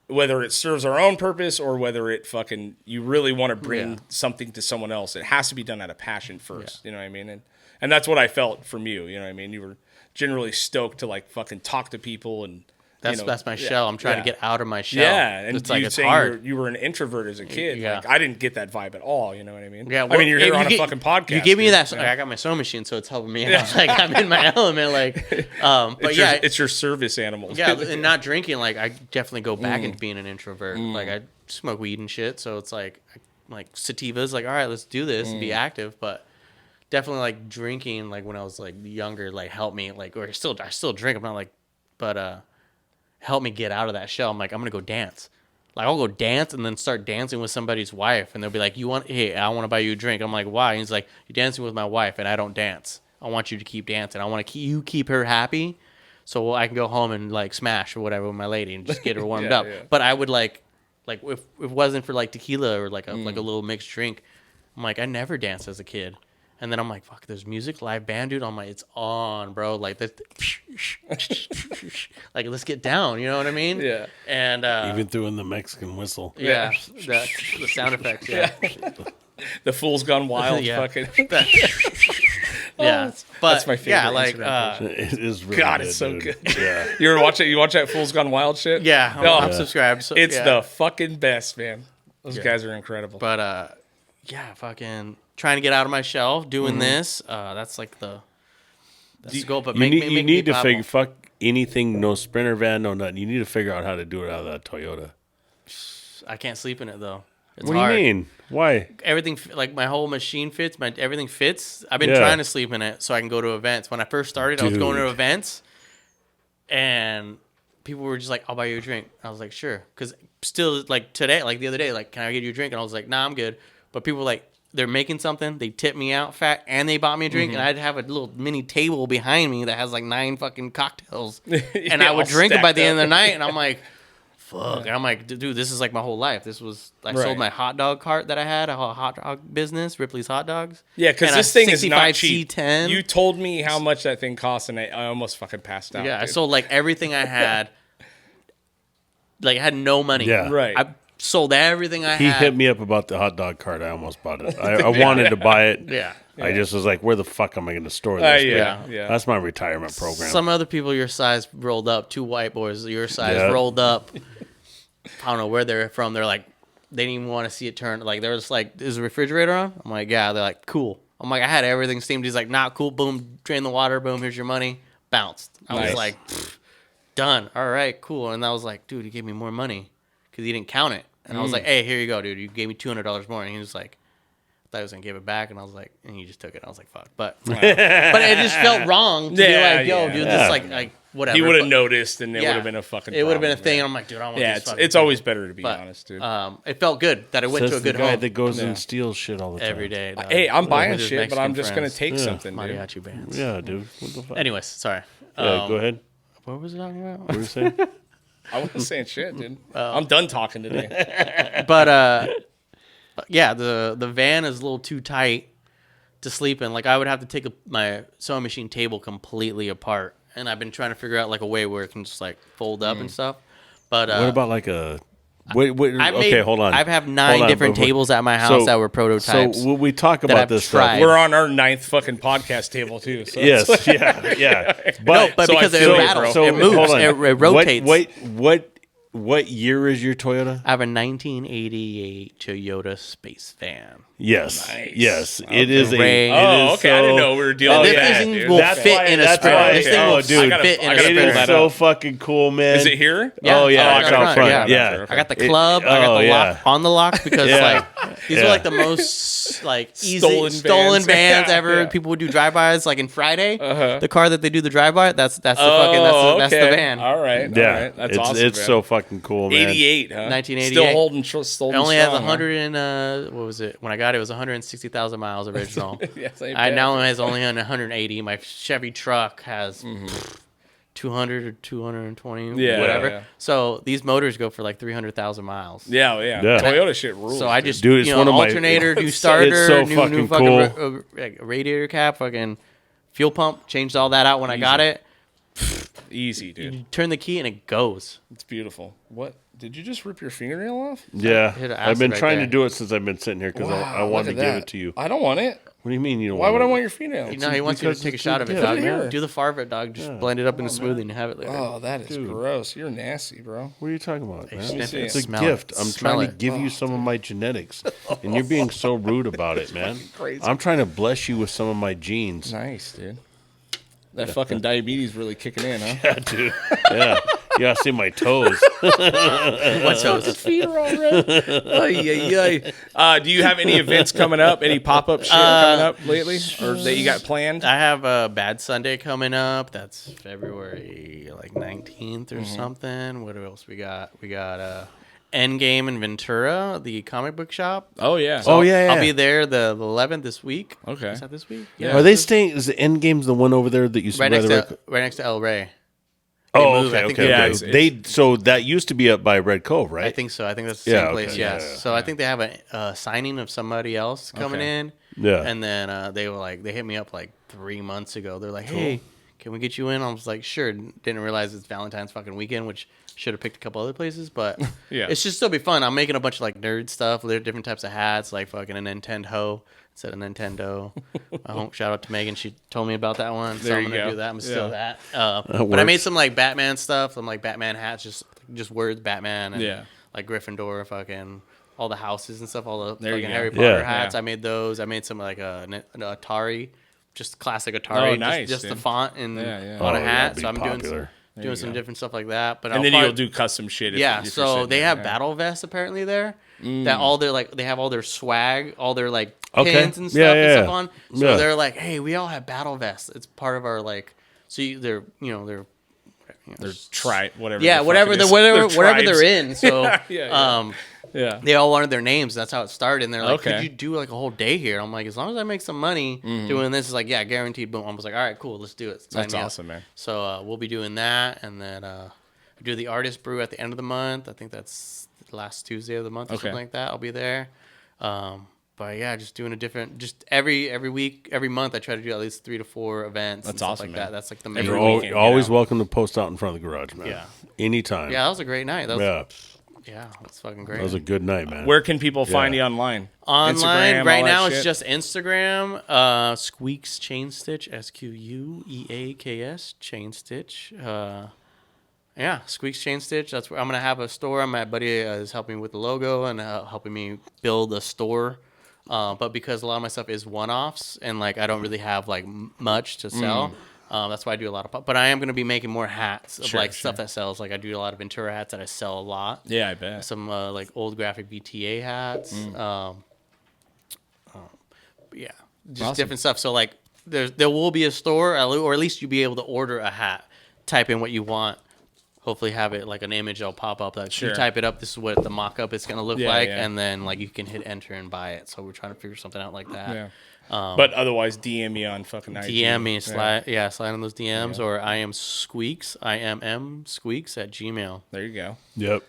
whether it serves our own purpose or whether it fucking, you really want to bring something to someone else. It has to be done out of passion first, you know what I mean? And that's what I felt from you, you know what I mean? You were generally stoked to like fucking talk to people, and that's my shell. I'm trying to get out of my shell. Yeah, and it's like you it's saying hard. you were an introvert as a kid. Yeah. Like, I didn't get that vibe at all. You know what I mean? Yeah. I mean, you're here on a fucking podcast. You give me dude. that. Like, I got my sewing machine, so it's helping me out. Like I'm in my element. Like, but it's your service animal. Yeah, and not drinking. Like I definitely go back into being an introvert. Like I smoke weed and shit, so it's like sativas. Like, all right, let's do this and be active, but. Definitely like drinking, like when I was like younger, like helped me, like, or I still drink. I'm not like, but help me get out of that shell. I'm like, I'm gonna go dance. Like I'll go dance and then start dancing with somebody's wife, and they'll be like, hey, I want to buy you a drink. I'm like, why? And he's like, you're dancing with my wife, and I don't dance. I want you to keep dancing. I want to keep her happy, so I can go home and like smash or whatever with my lady and just get her warmed up. Yeah. But I would like if it wasn't for like tequila or like a little mixed drink, I'm like, I never danced as a kid. And then I'm like, fuck, there's music, live band, dude. I'm like, it's on, bro. Like, this, like, let's get down. You know what I mean? Yeah. And even doing the Mexican whistle. Yeah. The sound effects. Yeah. The Fool's Gone Wild. Fucking. Yeah. But that's my favorite. Yeah, like, it is really God, good, it's so dude. good. Yeah. You watch that Fool's Gone Wild shit? Yeah. I'm subscribed. So, it's the fucking best, man. Those guys are incredible. But, yeah, fucking trying to get out of my shell, doing this. That's like the goal. But you need to figure fuck anything, no Sprinter van, no nothing. You need to figure out how to do it out of that Toyota. I can't sleep in it though. It's what hard. do you mean? Why? Everything, like my whole machine fits. Everything fits. I've been trying to sleep in it so I can go to events. When I first started, I was going to events, and people were just like, I'll buy you a drink. I was like, sure. Because still, like today, like the other day, like, can I get you a drink? And I was like, nah, I'm good. But people were like, they're making something. They tipped me out fat and they bought me a drink. And I'd have a little mini table behind me that has like 9 fucking cocktails. And I would drink it by the end of the night. And I'm like, fuck. And I'm like, dude, this is like my whole life. This was, I sold my hot dog cart that I had, a hot dog business, Ripley's Hot Dogs. Yeah, because this thing is not cheap. C10. You told me how much that thing cost, and I almost fucking passed out. Yeah, dude. I sold like everything I had. Like I had no money. Yeah. Right. I sold everything I He had. hit me up about the hot dog cart. I almost bought it. I wanted to buy it. Yeah. I just was like, where the fuck am I going to store this? yeah. That's my retirement program. Some other people your size rolled up. 2 white boys your size rolled up. I don't know where they're from. They're like, they didn't even want to see it turn. Like, they were just like, is the refrigerator on? I'm like, yeah. They're like, cool. I'm like, I had everything steamed. He's like, not cool. Boom, drain the water. Boom, here's your money. Bounced. I was like, done. All right, cool. And I was like, dude, he gave me more money because he didn't count it. And I was like, hey, here you go, dude. You gave me $200 more. And he was like, I thought he was going to give it back. And I was like, and he just took it. I was like, fuck. But it just felt wrong to be like, yo, dude, this like whatever. He would have But noticed, and it would have been a fucking it would have been a problem, thing. And I'm like, dude, I don't want Yeah, this it's always better to be honest, dude. It felt good that I went Says to a good the guy home that goes and steals shit all the time. every day. Hey, I'm buying with his shit, but I'm Mexican just going to friends. take something, dude. Mariachi bands. Yeah, dude. What the fuck? Anyways, sorry. Yeah, go ahead. What was it talking about? What were you saying? I wasn't saying shit, dude. I'm done talking today. But yeah, the van is a little too tight to sleep in. Like I would have to take my sewing machine table completely apart, and I've been trying to figure out like a way where it can just like fold up and stuff. But What about like a... hold on. I have 9 different tables at my house that were prototypes. So we talk that about I've this tried. stuff. We're on our 9th fucking podcast table, too. So Yes, yeah. But So because I it feel you, rattles, bro. it moves, hold on. it rotates. What year is your Toyota? I have a 1988 Toyota Space Van. Yes, Nice. yes. It is a. Great. Oh, okay. I didn't know we were dealing with This that, thing dude. will That's fit why- in a that's sprinter. why- This thing oh, will dude. fit in a I gotta It pull sprinter. is that so up. fucking cool, man. Is it here? Yeah. Oh, yeah, Oh, it's I got out it front. front, Yeah. I got the club. I got the lock on the lock because Yeah. these are like the most like easy Stolen stolen vans. vans ever. Yeah. People would do drive-bys like in Friday. The car that they do the drive-by, that's the fucking that's the van. All right. Yeah, All right. That's awesome. It's man. so fucking cool, man. 88, huh? 1988. Still holding It only has 100 and what was it? When I got it, it was 160,000 miles original. Yes, ain't I bad. now has only on 180. My Chevy truck has 200 or 220, Yeah, whatever. yeah. So these motors go for like 300,000 miles. Yeah. Toyota shit rules. So I just Dude, it's one of my- alternator, new it's starter, so new fucking fucking radiator cap, fucking fuel pump. Changed all that out when I got it. easy, dude. You turn the key and it goes. It's beautiful. What? Did you just rip your fingernail off? Yeah, Hit an I've been acid trying right to do it since I've been sitting here because I Wow, wanted to look at give that. it to you. I don't want it. What do you mean you don't? Why would I it? want your fingernail? No, he wants you to because take a it's shot of it, good. dog. Put it here. Do the far of it, dog. Just blend it up in a smoothie and have it later. Oh, that is gross. You're nasty, bro. What are you talking about, man? sniff it, It's a smell gift. it, I'm smell trying to it. give you some of my genetics, and you're being so rude about it, man. crazy. I'm trying to bless you with some of my genes. Nice, dude. That fucking diabetes really kicking in, huh? Yeah, dude. Yeah. You gotta see my toes. What's those? Feet are all red. Do you have any events coming up? Any pop-up shit coming up lately? Or that you got planned? I have a Bad Sunday coming up. That's February like 19th or something. What else we got? We got Endgame in Ventura, the comic book shop. Oh, yeah. Oh, yeah. I'll be there the 11th this week. Okay. Is that this week? Yeah. Are they staying? Is the end game's the one over there that you Right said? next to El Rey. Oh, moved. I okay, think okay. they okay. moved. They so that used to be up by Red Cove, right? I think so. I think that's the Yeah, same okay. place. Yeah, Yes. yeah, So I think they have a signing of somebody else coming Okay. in. Yeah. And then they were like, they hit me up like 3 months ago. They're like, hey, can we get you in? I was like, sure. Didn't realize it's Valentine's fucking weekend, which should have picked a couple other places, but Yeah. it's just still be fun. I'm making a bunch of like nerd stuff. There are different types of hats, like fucking a Nintendo instead of Nintendo. Shout out to Megan. She told me about that one. So There I'm you going to go. do that. I'm going to steal Yeah. that. But I works. made some like Batman stuff. Some like Batman hats, just words Batman and Yeah. like Gryffindor, fucking all the houses and stuff, all the There you fucking go. Harry Potter Yeah. hats. Yeah. I made those. I made some like an Atari, just classic Atari. Oh, nice, Just the dude. font and Yeah, yeah. on Oh, a yeah, hat. it'd So I'm be doing popular. some different stuff like that. But And I'll then probably- you'll do custom shit. If yeah, you're so sitting they there, have yeah. battle vests apparently there. That all their like they have all their swag, all their like Okay. pins and stuff Yeah, and yeah, stuff yeah. on. So Yeah. they're like, hey, we all have battle vests. It's part of our like. So they're They're whatever. Yeah, the whatever fuck it the is. whatever They're whatever tribes. they're in. So Yeah. they all wanted their names. That's how it started. And they're like, Okay. could you do like a whole day here? I'm like, as long as I make some money doing this, is like, yeah, guaranteed. Boom. I was like, all right, cool, let's do it. Sign That's me up. awesome, man. So we'll be doing that, and then we do the artist brew at the end of the month. I think that's the last Tuesday of the month or Okay. something like that. I'll be there. But yeah, just doing a different, just every week, every month, I try to do at least 3 to 4 events. That's and stuff awesome, like man. that. That's like the main. Every You're weekend, always you know. welcome to post out in front of the garage, man. Yeah. Anytime. Yeah, that was a great night. That was, Yeah. yeah, that's fucking great. That was a good night, man. Where can people find you online? Online Instagram, right all that now shit? it's just Instagram. Squeaks Chain Stitch, SQUEAKS Chain Stitch. Yeah, Squeaks Chain Stitch. That's where I'm gonna have a store. My buddy is helping me with the logo and helping me build a store. But because a lot of my stuff is one-offs and like I don't really have like much to sell, that's why I do a lot of. But I am gonna be making more hats of stuff that sells. Like I do a lot of Ventura hats that I sell a lot. Yeah, I bet. Some like old graphic VTA hats. Yeah, just Awesome. different stuff. So like there will be a store, or at least you'll be able to order a hat. Type in what you want. Hopefully have it like an image that'll pop up. Like Sure. you type it up, this is what the mock-up is going to look Yeah, like. yeah. And then like you can hit enter and buy it. So we're trying to figure something out like that. Yeah. But otherwise, DM me on fucking IG. DM me, Yeah. slide on those DMs, or I am Squeaks, IMM Squeaks at Gmail. There you go. Yep.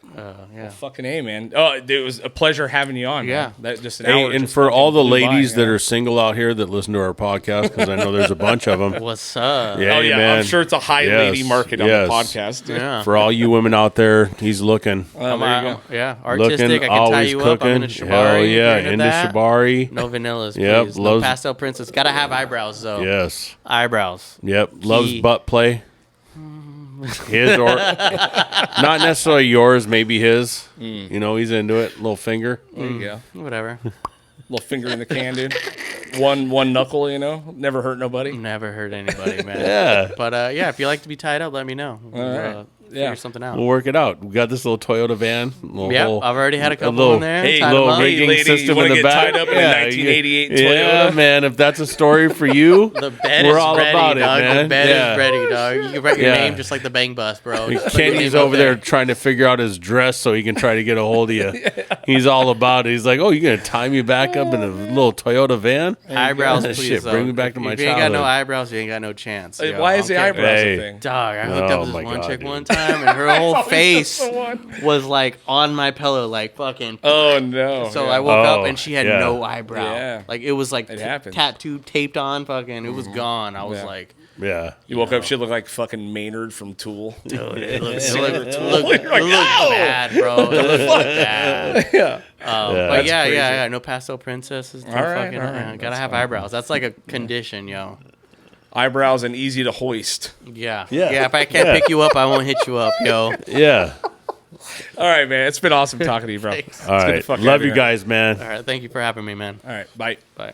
Yeah. Fucking A, man. Oh, it was a pleasure having you on. Yeah. Man. That just an Hey, hour and just for all the fucking flew by, ladies you that know? are single out here that listen to our podcast, because I know there's a bunch of them. What's up? Yeah, Oh yeah, man. I'm sure it's a high Yes, lady market on yes. the podcast. Dude. Yeah. For all you women out there, he's looking. Oh, there you go. Yeah, artistic. Looking, I can tie always you cooking. up. I'm into Shibari. Hell if yeah, you're into that. Shibari. No vanillas, Yep, please. No loves- pastel princess. Gotta have eyebrows though. Yes. Eyebrows. Yep. Loves Key. butt play. His or not necessarily yours, maybe his. You know, he's into it. Little finger. There you go. Whatever. Little finger in the can, dude. One knuckle, you know. Never hurt nobody. Never hurt anybody, man. Yeah. But yeah, if you like to be tied up, let me know. right. Figure Yeah. something out. We'll work it out. We got this little Toyota van. Yeah, I've already had a couple little- in there. Hey, tied little them up. rig- rigging lady, you system wanna in the get back. tied up in a 1988 Yeah, Toyota? man. If that's a story for you, The bed we're is all ready, about it, dog. man. The bed Yeah. is ready, dog. You can write your Yeah. name just like the Bang Bus, bro. Just put your Kenny's name up over there trying to figure out his dress so he can try to get a hold of you. He's all about it. He's like, "Oh, you're gonna tie me back up in a little Toyota van? Eyebrows, Shit, please. bring me though. back to my If you ain't got no childhood. eyebrows, you ain't got no chance. yo. Why I is the don't care. eyebrows Hey. a thing? Dog, I hooked up with Oh this my one God, chick dude. one time, and her whole face the one. was like on my pillow, like fucking. Oh no. So yeah. I woke up Oh, and she had yeah. no eyebrow. Yeah. Like it was like It happens. tattoo taped on, fucking. It was gone. I was Yeah. like, Yeah. You woke up, she looked like fucking Maynard from Tool. dude, it looked You're like, bad, bro. It looked bad. Yeah. But That's yeah, crazy. yeah. No pastel princesses. No All right, fucking, all right. gotta have eyebrows. That's like a condition, yo. Eyebrows and easy to hoist. Yeah. Yeah. If I can't pick you up, I won't hit you up, yo. Yeah. All right, man. It's been awesome talking to you, bro. Thanks. All Let's get the right. fuck Love outta you here. guys, man. All right. Thank you for having me, man. All right. Bye. Bye.